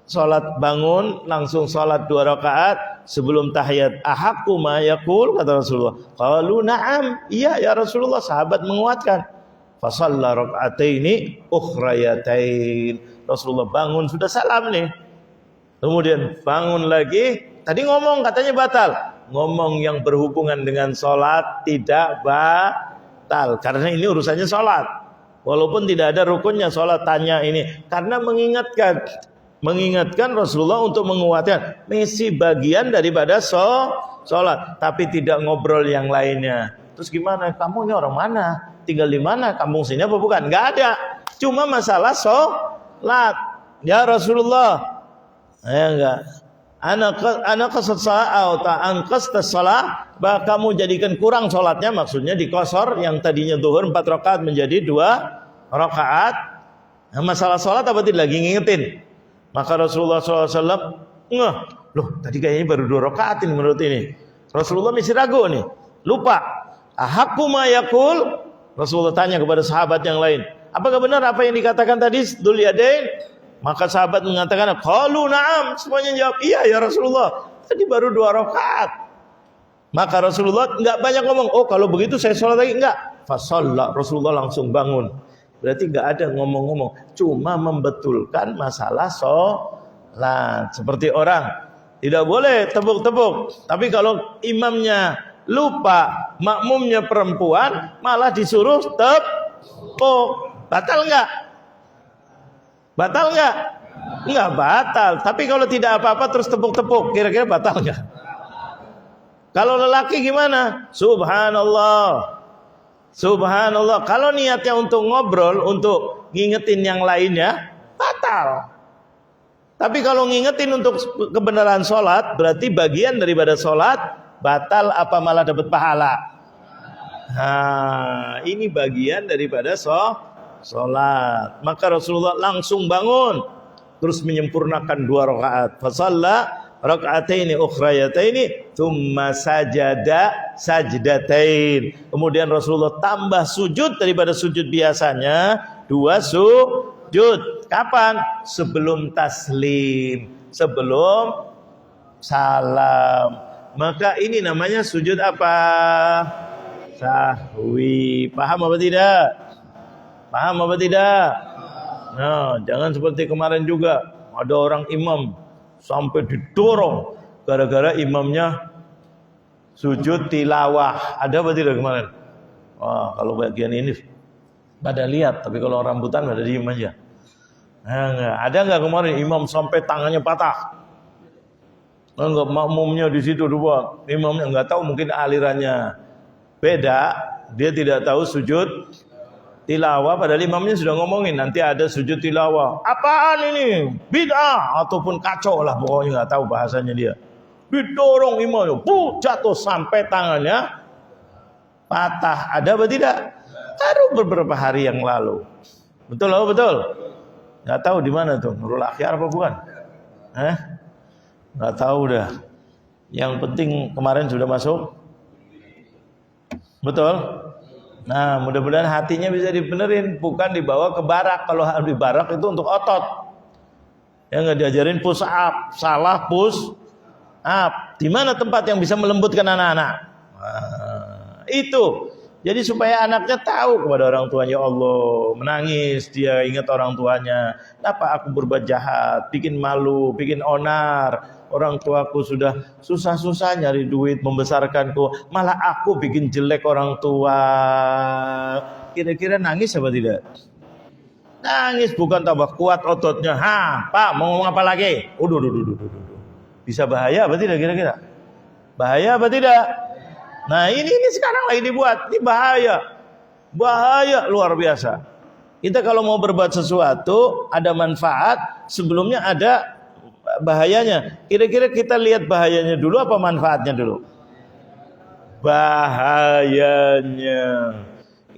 salat bangun, langsung salat 2 rakaat sebelum tahiyat. Ahaqu ma yaqul, kata Rasulullah. Qalu na'am, iya ya Rasulullah. Sahabat menguatkan. Fa shalla raka'ataini ukhrayatain. Rasulullah bangun sudah salam nih. Kemudian bangun lagi. Tadi ngomong katanya batal. Ngomong yang berhubungan dengan salat tidak batal, karena ini urusannya salat. Walaupun tidak ada rukunnya salat, tanya ini karena mengingatkan Rasulullah untuk menguatkan misi bagian daripada sholat, tapi tidak ngobrol yang lainnya. Terus gimana? Kamu ini orang mana? Tinggal di mana? Kampung sini apa bukan? Enggak ada. Cuma masalah sholat. Ya Rasulullah, enggak. Anak qasad salat atau angqasta salat, bahwa kamu jadikan kurang sholatnya, maksudnya dikosor, yang tadinya zuhur 4 rakaat menjadi 2 rakaat. Nah, masalah sholat apa tidak lagi ngingetin. Maka Rasulullah SAW, loh tadi kayaknya baru 2 rakaat ini menurut ini. Rasulullah masih ragu nih, lupa. Ahaqu ma yaqul. Rasulullah tanya kepada sahabat yang lain, apakah benar apa yang dikatakan tadi Dzul Yadain? Maka sahabat mengatakan, qalu na'am. Semuanya jawab, iya ya Rasulullah. Tadi baru 2 rakaat. Maka Rasulullah enggak banyak ngomong, oh kalau begitu saya sholat lagi. Enggak. Fasalla, Rasulullah langsung bangun. Berarti enggak ada ngomong-ngomong, cuma membetulkan masalah sholat. Seperti orang tidak boleh tepuk-tepuk, tapi kalau imamnya lupa, makmumnya perempuan, malah disuruh tepuk. Batal enggak? Batal enggak? Enggak batal. Tapi kalau tidak apa-apa terus tepuk-tepuk, kira-kira batal enggak? Kalau lelaki gimana? Subhanallah. Subhanallah. Kalau niatnya untuk ngobrol, untuk ngingetin yang lainnya, batal. Tapi kalau ngingetin untuk kebenaran sholat, berarti bagian daripada sholat, batal apa malah dapat pahala? Nah, ini bagian daripada sholat. Maka Rasulullah langsung bangun, terus menyempurnakan 2 rakaat. Fasalla raka'ataini ukhrayataini thumma sajada sajdatain. Kemudian Rasulullah tambah sujud daripada sujud biasanya, 2 sujud. Kapan? Sebelum taslim, sebelum salam. Maka ini namanya sujud apa? Sahwi. Paham apa tidak? Paham apa tidak? Nah, jangan seperti kemarin juga ada orang imam sampai didorong gara-gara imamnya sujud tilawah. Ada apa tidak kemarin? Wah, kalau bagian ini pada lihat, tapi kalau rambutan pada diem aja. Nah, enggak. Ada enggak kemarin imam sampai tangannya patah? Enggak, makmumnya di situ dua. Imamnya enggak tahu, mungkin alirannya beda. Dia tidak tahu sujud tilawah, padahal imamnya sudah ngomongin nanti ada sujud tilawah. Apaan ini? Bid'ah ataupun kacau lah, pokoknya enggak tahu bahasanya dia. Didorong imamnya, jatuh sampai tangannya patah. Ada apa tidak? Baru beberapa hari yang lalu. Betul apa betul? Nggak tahu di mana tuh, Nurul Akhyar apa bukan? Nggak tahu dah. Yang penting kemarin sudah masuk. Betul? Nah, mudah-mudahan hatinya bisa dibenerin, bukan dibawa ke barak. Kalau di barak itu untuk otot. Ya nggak diajarin push up, salah push up. Di mana tempat yang bisa melembutkan anak-anak? Nah, itu. Jadi supaya anaknya tahu kepada orang tuanya, Allah menangis, dia ingat orang tuanya. Kenapa aku berbuat jahat, bikin malu, bikin onar. Orang tuaku sudah susah-susah nyari duit membesarkanku, malah aku bikin jelek orang tua. Kira-kira nangis apa tidak? Nangis, bukan tambah kuat ototnya. Pak mau ngomong apa lagi? Udah. Bisa bahaya apa tidak kira-kira? Bahaya apa tidak? Nah ini sekarang lagi dibuat, ini bahaya luar biasa. Kita kalau mau berbuat sesuatu ada manfaat, sebelumnya ada bahayanya. Kira-kira kita lihat bahayanya dulu apa manfaatnya dulu? Bahayanya.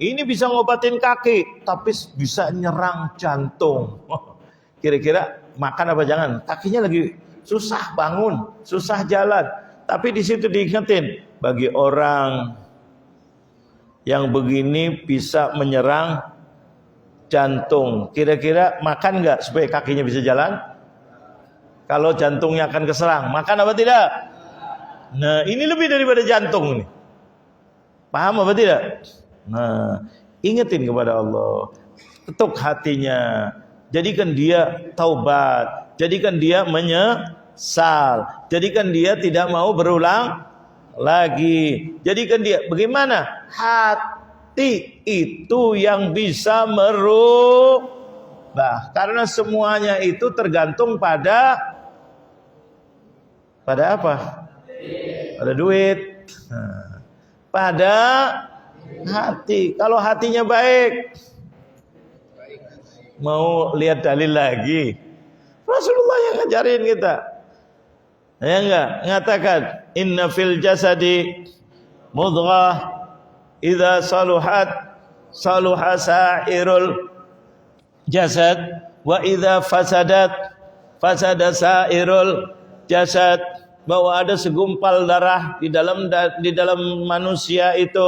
Ini bisa ngobatin kaki, tapi bisa nyerang jantung. Kira-kira makan apa jangan? Kakinya lagi susah bangun, susah jalan. Tapi di situ diingetin, bagi orang yang begini bisa menyerang jantung. Kira-kira makan nggak supaya kakinya bisa jalan? Kalau jantungnya akan keserang, makan apa tidak? Nah, ini lebih daripada jantung nih. Paham apa tidak? Nah, ingetin kepada Allah, ketuk hatinya, jadikan dia taubat, jadikan dia menyesal, jadikan dia tidak mau berulang lagi. Jadikan dia bagaimana? Hati itu yang bisa merubah. Karena semuanya itu tergantung pada apa? Pada duit. Nah, pada hati. Kalau hatinya baik, mau lihat dalil lagi. Rasulullah yang ngajarin kita. Ya enggak? Ngatakan inna fil jasadi mudghah idza saluhat saluha sa'irul jasad wa idza fasadat fasada sa'irul jasad. Bahwa ada segumpal darah di dalam manusia itu,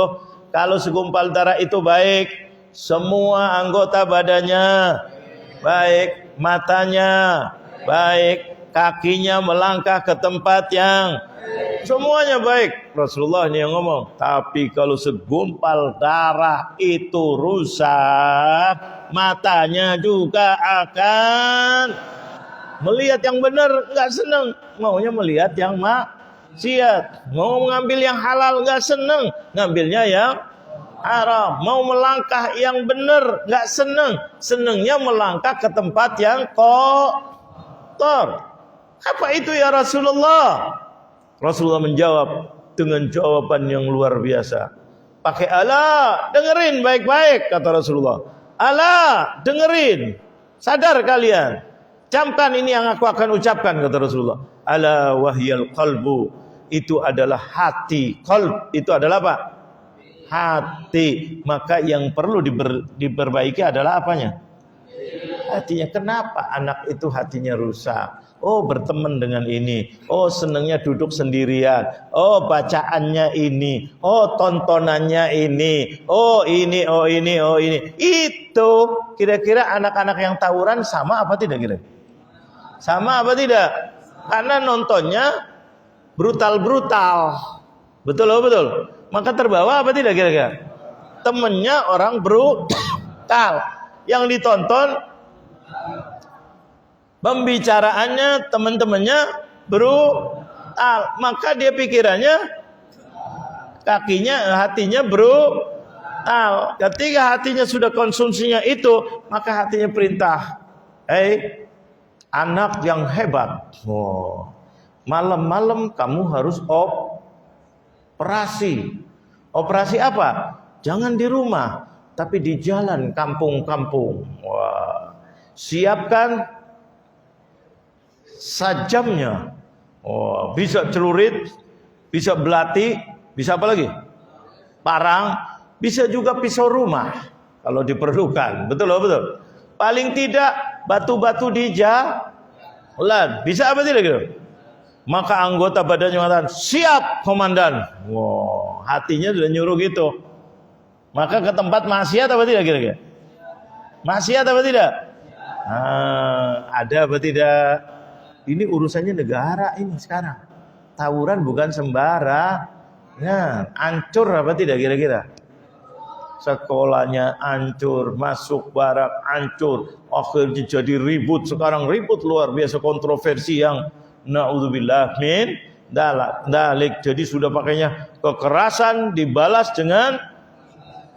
kalau segumpal darah itu baik, semua anggota badannya baik, matanya baik, kakinya melangkah ke tempat yang semuanya baik. Rasulullah ini yang ngomong. Tapi kalau segumpal darah itu rusak, matanya juga akan melihat yang benar, nggak seneng, maunya melihat yang maksiat. Mau mengambil yang halal nggak seneng, ngambilnya yang haram. Mau melangkah yang benar nggak seneng, senengnya melangkah ke tempat yang kotor. Apa itu ya Rasulullah? Rasulullah menjawab dengan jawaban yang luar biasa. Pakai ala, dengerin baik-baik kata Rasulullah. Ala, dengerin, sadar kalian. Camkan ini yang aku akan ucapkan kata Rasulullah. Ala wahyal qalbu, itu adalah hati. Qalb itu adalah apa? Hati. Maka yang perlu diperbaiki adalah apanya? Hatinya. Kenapa anak itu hatinya rusak? Oh, berteman dengan ini. Oh, senangnya duduk sendirian. Oh, bacaannya ini. Oh, tontonannya ini. Oh, ini, oh ini, oh ini. Itu kira-kira anak-anak yang tawuran sama apa tidak kira? Sama apa tidak? Karena nontonnya brutal. Betul loh, betul. Maka terbawa apa tidak kira-kira? Temennya orang brutal. Yang ditonton pembicaraannya teman-temannya brutal. Maka dia pikirannya, hatinya brutal. Ketika hatinya sudah konsumsinya itu, maka hatinya perintah. Anak yang hebat. Malam-malam kamu harus operasi. Operasi apa? Jangan di rumah, tapi di jalan kampung-kampung. Siapkan sajamnya. Bisa celurit, bisa belati, bisa apa lagi? Parang, bisa juga pisau rumah kalau diperlukan. Betul. Paling tidak batu-batu di jalan. Bisa apa tidak gitu? Maka anggota badannya mengatakan, siap komandan. Hatinya sudah nyuruh gitu. Maka ke tempat maksiat apa tidak kira-kira? Maksiat apa tidak? Ada apa tidak? Ini urusannya negara ini sekarang. Tawuran bukan sembarangan. Hancur apa tidak kira-kira? Sekolahnya hancur, masuk barak hancur, akhirnya jadi ribut. Sekarang ribut luar biasa, kontroversi yang naudzubillah min dalik. Jadi sudah pakainya kekerasan dibalas dengan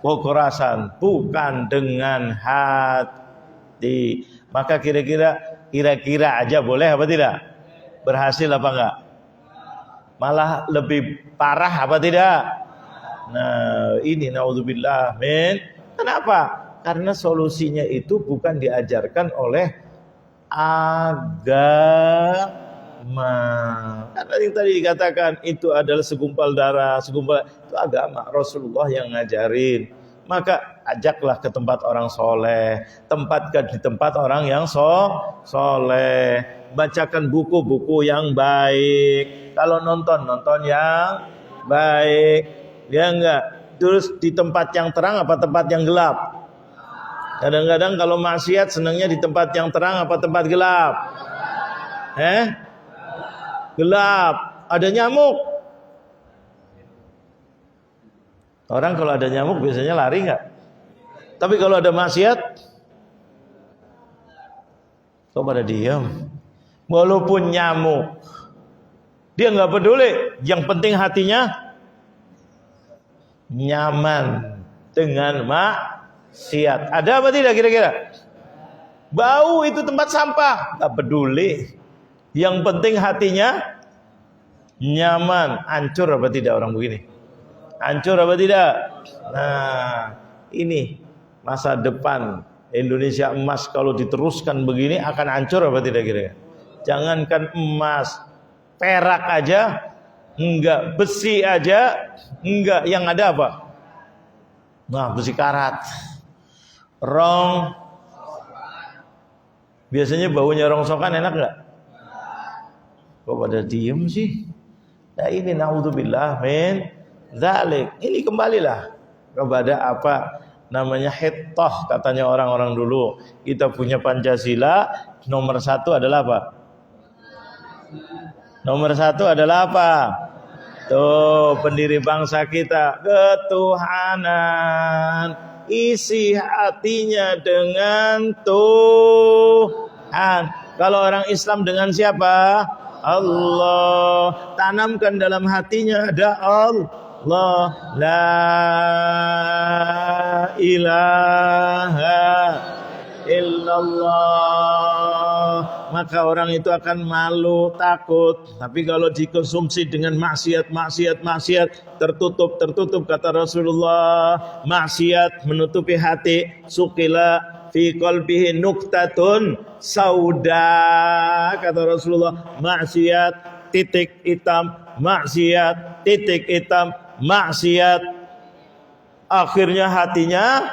kekerasan, bukan dengan hati. Maka kira-kira aja boleh apa tidak? Berhasil apa enggak? Malah lebih parah apa tidak? Nah, ini naudzubillah min. Kenapa? Karena solusinya itu bukan diajarkan oleh agama. Karena yang tadi dikatakan itu adalah segumpal darah, itu agama, Rasulullah yang ngajarin. Maka ajaklah ke tempat orang soleh, tempatkan di tempat orang yang soleh, bacakan buku-buku yang baik. Kalau nonton yang baik. Ya enggak, terus di tempat yang terang apa tempat yang gelap? Kadang-kadang kalau maksiat senangnya di tempat yang terang apa tempat gelap? Gelap. Ada nyamuk. Orang kalau ada nyamuk biasanya lari enggak? Tapi kalau ada maksiat, kok pada diam? Walaupun nyamuk, dia enggak peduli. Yang penting hatinya nyaman dengan maksiat. Ada apa tidak kira-kira? Bau itu tempat sampah, tak peduli. Yang penting hatinya nyaman. Hancur apa tidak orang begini? Hancur apa tidak? Nah, ini masa depan Indonesia emas kalau diteruskan begini akan hancur apa tidak kira-kira? Jangankan emas, perak aja enggak, besi aja enggak, yang ada apa? Nah, besi karat. Biasanya baunya rongsokan enak enggak? Kok pada diem sih? Nah, ini naudzubillah min dzalik. Ini kembalilah kepada apa namanya hittah, katanya orang-orang dulu. Kita punya Pancasila, nomor 1 adalah apa? Nomor 1 adalah apa? Tuh, pendiri bangsa kita, ketuhanan. Isi hatinya dengan Tuhan. Kalau orang Islam dengan siapa? Allah. Tanamkan dalam hatinya ada Allah. La ilaha illallah. Maka orang itu akan malu, takut. Tapi kalau dikonsumsi dengan maksiat, tertutup kata Rasulullah. Maksiat menutupi hati. Sukila fi qalbihi nuktatun sauda, kata Rasulullah. Maksiat titik hitam, maksiat. Akhirnya hatinya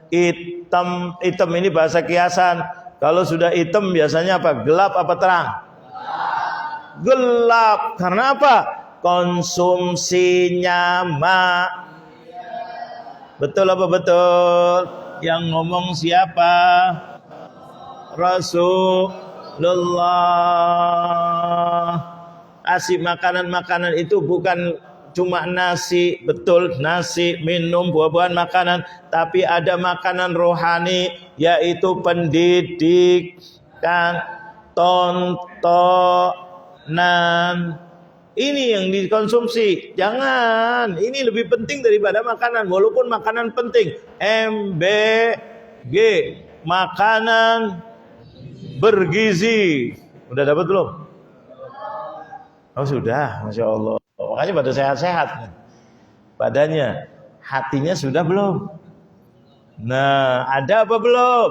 hitam ini bahasa kiasan. Kalau sudah hitam biasanya apa? Gelap apa terang? Gelap. Karena apa? Konsumsinya betul apa betul? Yang ngomong siapa? Rasulullah. Kasih makanan-makanan itu bukan cuma nasi, betul, nasi, minum, buah-buahan, makanan, tapi ada makanan rohani, yaitu pendidikan, tontonan. Ini yang dikonsumsi. Jangan, ini lebih penting daripada makanan, walaupun makanan penting. MBG, makanan bergizi. Udah dapat belum? Oh sudah, Masya Allah. Makanya pada sehat-sehat badannya. Hatinya sudah belum? Nah, ada apa belum?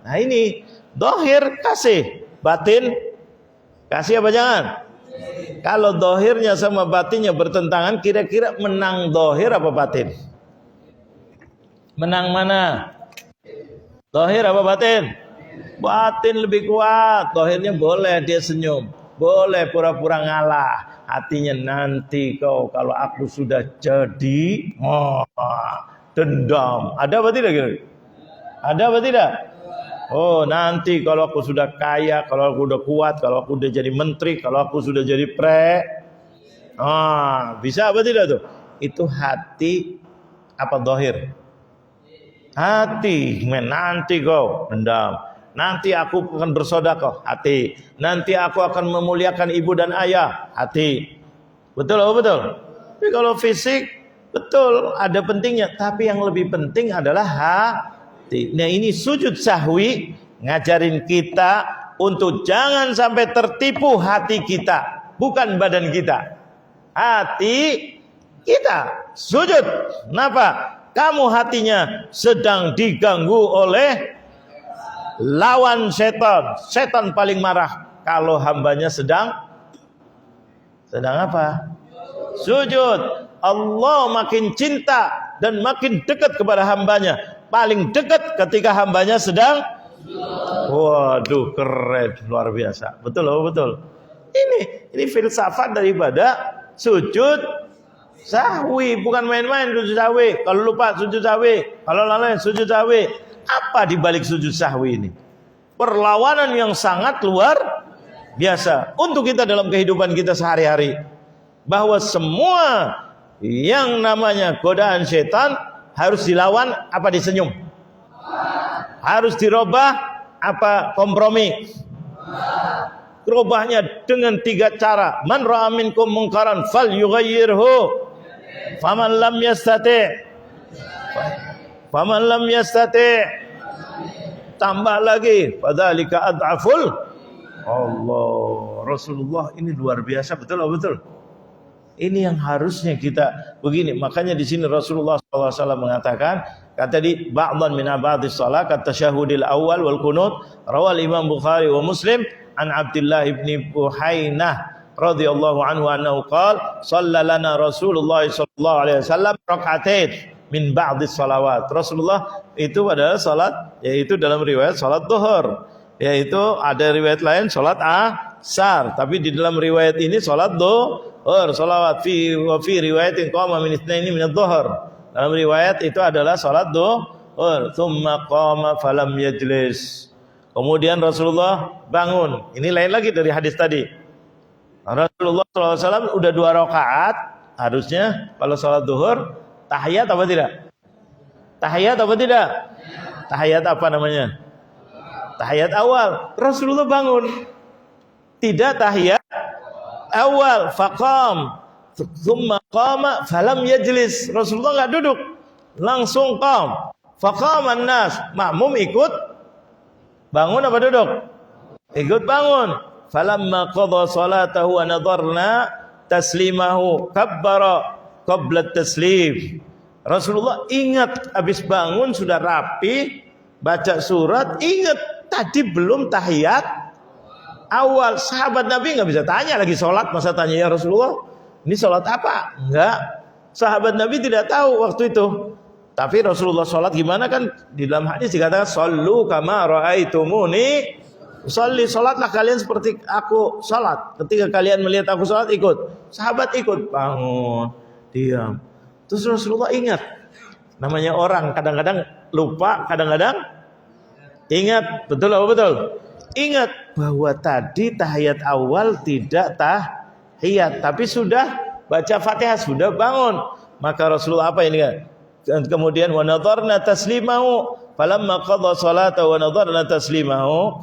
Nah ini, dohir kasih, batin kasih apa jangan? Kalau dohirnya sama batinnya bertentangan, kira-kira menang dohir apa batin? Menang mana? Dohir apa batin? Batin lebih kuat. Dohirnya boleh dia senyum, boleh pura-pura ngalah. Hatinya, nanti kau kalau aku sudah jadi, dendam. Ada apa tidak? Ada apa tidak? Oh, nanti kalau aku sudah kaya, kalau aku udah kuat, kalau aku udah jadi menteri, kalau aku sudah jadi bisa apa tidak tuh? Itu hati apa dohir? Hati. Nanti kau dendam. Nanti aku akan bersedekah, hati. Nanti aku akan memuliakan ibu dan ayah, hati. Betul apa betul? Tapi kalau fisik, betul, ada pentingnya. Tapi yang lebih penting adalah hati. Nah ini sujud sahwi ngajarin kita untuk jangan sampai tertipu hati kita, bukan badan kita. Hati kita sujud. Kenapa? Kamu hatinya sedang diganggu oleh lawan setan. Setan paling marah kalau hambanya sedang apa? Sujud. Allah makin cinta dan makin dekat kepada hambanya. Paling dekat ketika hambanya sedang. Waduh, keren, luar biasa. Betul loh, betul. Ini filsafat daripada sujud sahwi, bukan main-main sujud sahwi. Kalau lupa sujud sahwi, kalau lalai sujud sahwi. Apa di balik sujud sahwi ini? Perlawanan yang sangat luar biasa untuk kita dalam kehidupan kita sehari-hari. Bahwa semua yang namanya godaan setan harus dilawan apa disenyum? Harus dirubah apa kompromi? Rubahnya dengan 3 cara. Man ra'a minkum munkaran falyughayyirhu. Faman lam yastati' tambah lagi, fadzalika ad'aful Allah. Rasulullah ini luar biasa, betul betul. Ini yang harusnya kita begini. Makanya di sini Rasulullah SAW mengatakan, kata di ba'dhan min abadis salat kata syahudil awal wal kunut, rawal Imam Bukhari wa Muslim an Abdullah ibni Buhainah radhiyallahu anhu annahu qala sallalana Rasulullah sallallahu alaihi wasallam rak'atain min ba'dis salawat. Rasulullah itu pada salat, yaitu dalam riwayat salat zuhur, yaitu ada riwayat lain salat asar, tapi di dalam riwayat ini salat zuhur, salawat fi riwayatin qama min itsnaini min adh-dhuhr. Dalam riwayat itu adalah salat zuhur, tsumma qama falam yajlis. Kemudian Rasulullah bangun. Ini lain lagi dari hadis tadi. Rasulullah SAW udah 2 rakaat, harusnya kalau salat zuhur tahiyat apa tidak? Tahiyat apa tidak? Tahiyat apa namanya? Tahiyat awal. Rasulullah bangun. Tidak tahiyat awal. Faqam. Thumma qama falam yajlis. Rasulullah enggak duduk. Langsung qam. Faqaman nas. Makmum ikut bangun apa duduk? Ikut bangun. Falamma qadha salatahu wa nadarna taslimahu kabbara qabla taslim. Rasulullah ingat habis bangun sudah rapi, baca surat, ingat tadi belum tahiyat awal. Sahabat Nabi nggak bisa tanya lagi sholat, masa tanya ya Rasulullah ini sholat apa? Enggak, sahabat Nabi tidak tahu waktu itu. Tapi Rasulullah sholat gimana, kan di dalam hadis dikatakan sallu kama ra'aitumuni usolli, sholatlah kalian seperti aku sholat. Ketika kalian melihat aku sholat, ikut. Sahabat ikut, bangun, diam. Terus Rasulullah ingat. Namanya orang kadang-kadang lupa, kadang-kadang ingat. Betul apa betul? Ingat bahwa tadi tahiyat awal tidak tahiyat, tapi sudah baca Fatihah, sudah bangun. Maka Rasulullah apa ini kan? Kemudian wa nadharna taslimahu falamma qadha salata wa nadharna taslimahu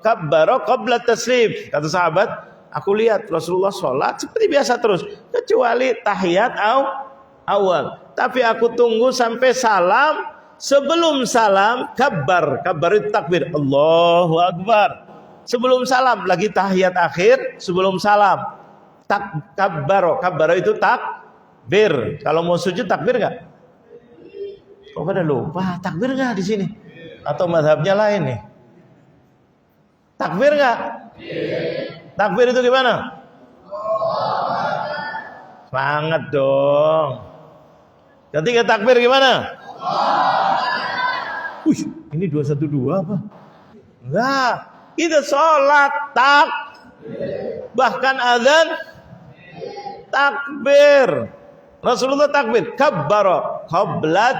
kabbara qabla taslim. Kata sahabat, aku lihat Rasulullah sholat seperti biasa terus, kecuali tahiyat awal. Tapi aku tunggu sampai salam. Sebelum salam kabbar itu takbir, Allahu Akbar. Sebelum salam lagi tahiyat akhir, sebelum salam kabbaro itu takbir. Kalau mau sujud takbir nggak? Kok pada lupa takbir nggak di sini? Atau mazhabnya lain nih? Takbir nggak? Takbir itu gimana? Semangat dong. Ketika takbir gimana? Ini 212 apa? Enggak, kita sholat bahkan azan takbir. Rasulullah takbir kabbaro qablat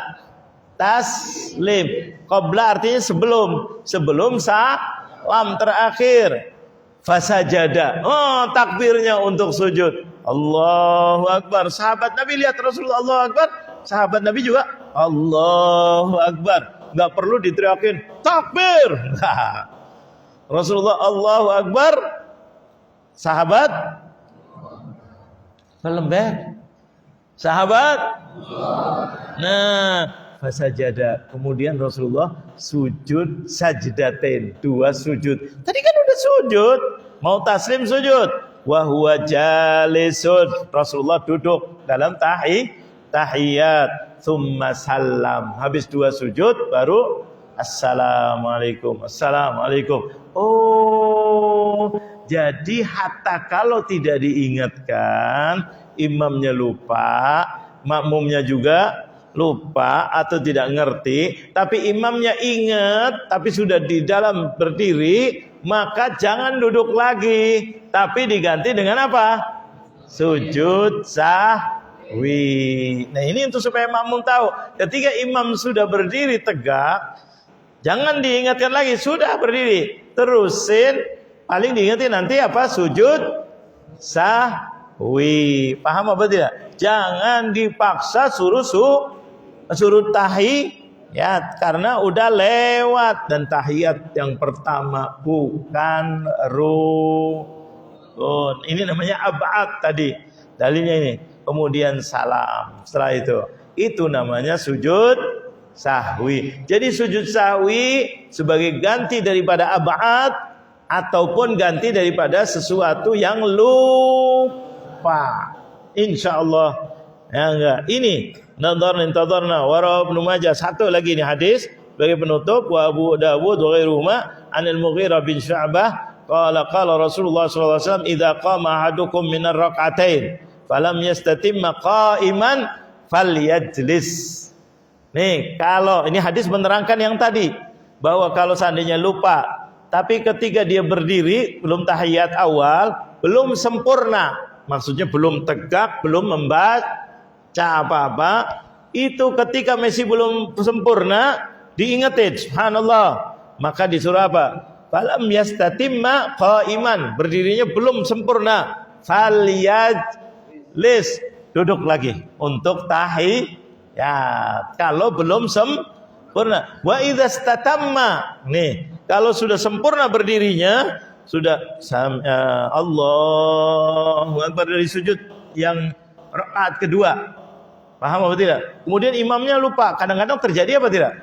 taslim. Qabla artinya sebelum salam terakhir. Fasajada, takbirnya untuk sujud, Allahu Akbar. Sahabat Nabi lihat Rasulullah Allahu Akbar, sahabat Nabi juga Allahu Akbar. Nggak perlu diteriakin takbir. Rasulullah Allahu Akbar, sahabat lembek, sahabat. Nah, fasajada. Kemudian Rasulullah sujud sajdatain, 2 sujud. Tadi kan udah sujud, mau taslim sujud. Wa huwa jalisun. Rasulullah duduk dalam tahiyat. Tsumma salam. Habis 2 sujud baru assalamualaikum. Oh, jadi hatta kalau tidak diingatkan, imamnya lupa, makmumnya juga lupa atau tidak ngerti, tapi imamnya ingat, tapi sudah di dalam berdiri, maka jangan duduk lagi, tapi diganti dengan apa? Sujud sahwi. Nah, ini untuk supaya makmum tahu, ketika imam sudah berdiri tegak, jangan diingatkan lagi, sudah berdiri, terusin, paling diingatin nanti apa? Sujud sahwi. Paham apa tidak? Jangan dipaksa suruh tahiyat karena udah lewat, dan tahiyat yang pertama bukan rukun. Ini namanya ab'ad tadi. Dalilnya ini. Kemudian salam. Setelah itu namanya sujud sahwi. Jadi sujud sahwi sebagai ganti daripada ab'ad ataupun ganti daripada sesuatu yang lupa. Insyaallah. Ya enggak. Ini Nadarna wa Ibnu Majah. Satu lagi ini hadis sebagai penutup, wa Abu Dawud wa ghairuhuma anil Mughirah bin Syu'bah qala Rasulullah sallallahu alaihi wasallam idza qama ahadukum minar rak'atain falam yastatimma qa'iman falyajlis. Nih, kalau ini hadis menerangkan yang tadi, bahwa kalau seandainya lupa tapi ketika dia berdiri belum tahiyat awal, belum sempurna, maksudnya belum tegak, belum membaca apa-apa, itu ketika masih belum sempurna diingetin, subhanallah, maka disuruh apa? Falam yastatimma qa'iman, berdirinya belum sempurna, falyajlis, duduk lagi untuk tahiyat kalau belum sempurna. Wa idza istatamma, nih, kalau sudah sempurna berdirinya, sudah Allahu Akbar dari sujud yang rakaat kedua. Paham apa tidak? Kemudian imamnya lupa. Kadang-kadang terjadi apa tidak?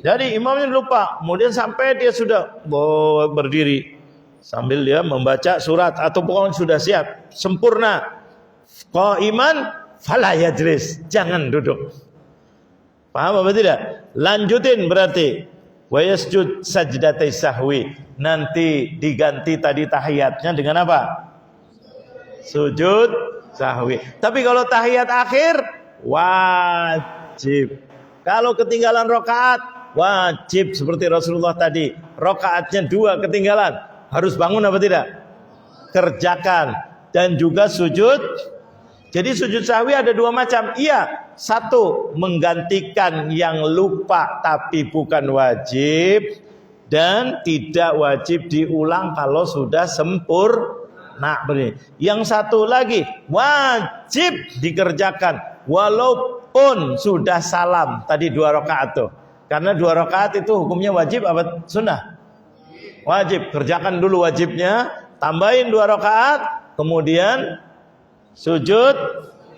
Jadi imamnya lupa. Kemudian sampai dia sudah berdiri sambil dia membaca surat atau pokoknya sudah siap, sempurna. Qa'iman fala yajlis, jangan duduk. Paham apa tidak? Lanjutin berarti wa yasjud sajdatai sahwi. Nanti diganti tadi tahiyatnya dengan apa? Sujud sahwi. Tapi kalau tahiyat akhir wajib. Kalau ketinggalan rakaat wajib, seperti Rasulullah tadi, rakaatnya 2 ketinggalan, harus bangun apa tidak? Kerjakan. Dan juga sujud. Jadi sujud sahwi ada 2 macam. Iya, 1 menggantikan yang lupa tapi bukan wajib, dan tidak wajib diulang kalau sudah sempurna. Nah, beri. Yang satu lagi wajib dikerjakan walaupun sudah salam. Tadi 2 rakaat tuh. Karena 2 rakaat itu hukumnya wajib apa sunnah? Wajib. Kerjakan dulu wajibnya, tambahin 2 rakaat, kemudian sujud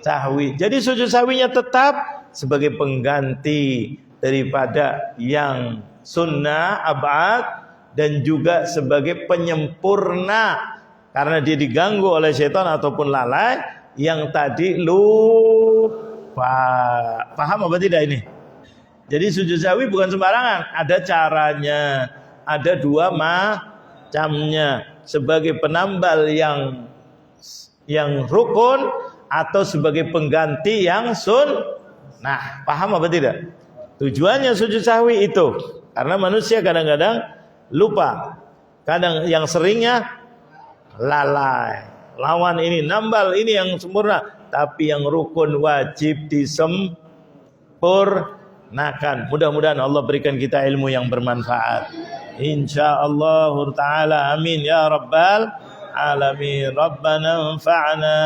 sahwi. Jadi sujud sahwinya tetap sebagai pengganti daripada yang sunnah abad dan juga sebagai penyempurna karena dia diganggu oleh setan ataupun lalai yang tadi lupa. Paham apa tidak ini? Jadi sujud sahwi bukan sembarangan, ada caranya, ada 2 macamnya, sebagai penambal yang rukun atau sebagai pengganti yang sunnah. Paham apa tidak? Tujuannya sujud sahwi itu karena manusia kadang-kadang lupa, kadang yang seringnya lalai. Lawan ini nambal ini yang sempurna, tapi yang rukun wajib disempurnakan. Mudah-mudahan Allah berikan kita ilmu yang bermanfaat. Insyaallah taala, amin ya rabbal alamin. Rabbana anfa'na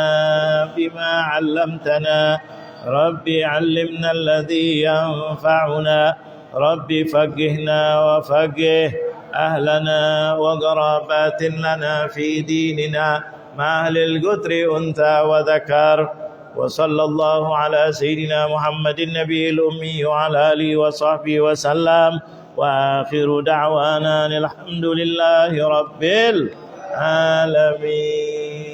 bima 'allamtana, rabbi 'allimna alladhi yanfa'una, rabbi faqihna wa faqih أهلنا وقرابات لنا في ديننا مع أهل القدر أنثى وذكر وصلى الله على سيدنا محمد النبي الأمي وعلى آله وصحبه وسلم وآخر دعوانا الحمد لله رب العالمين.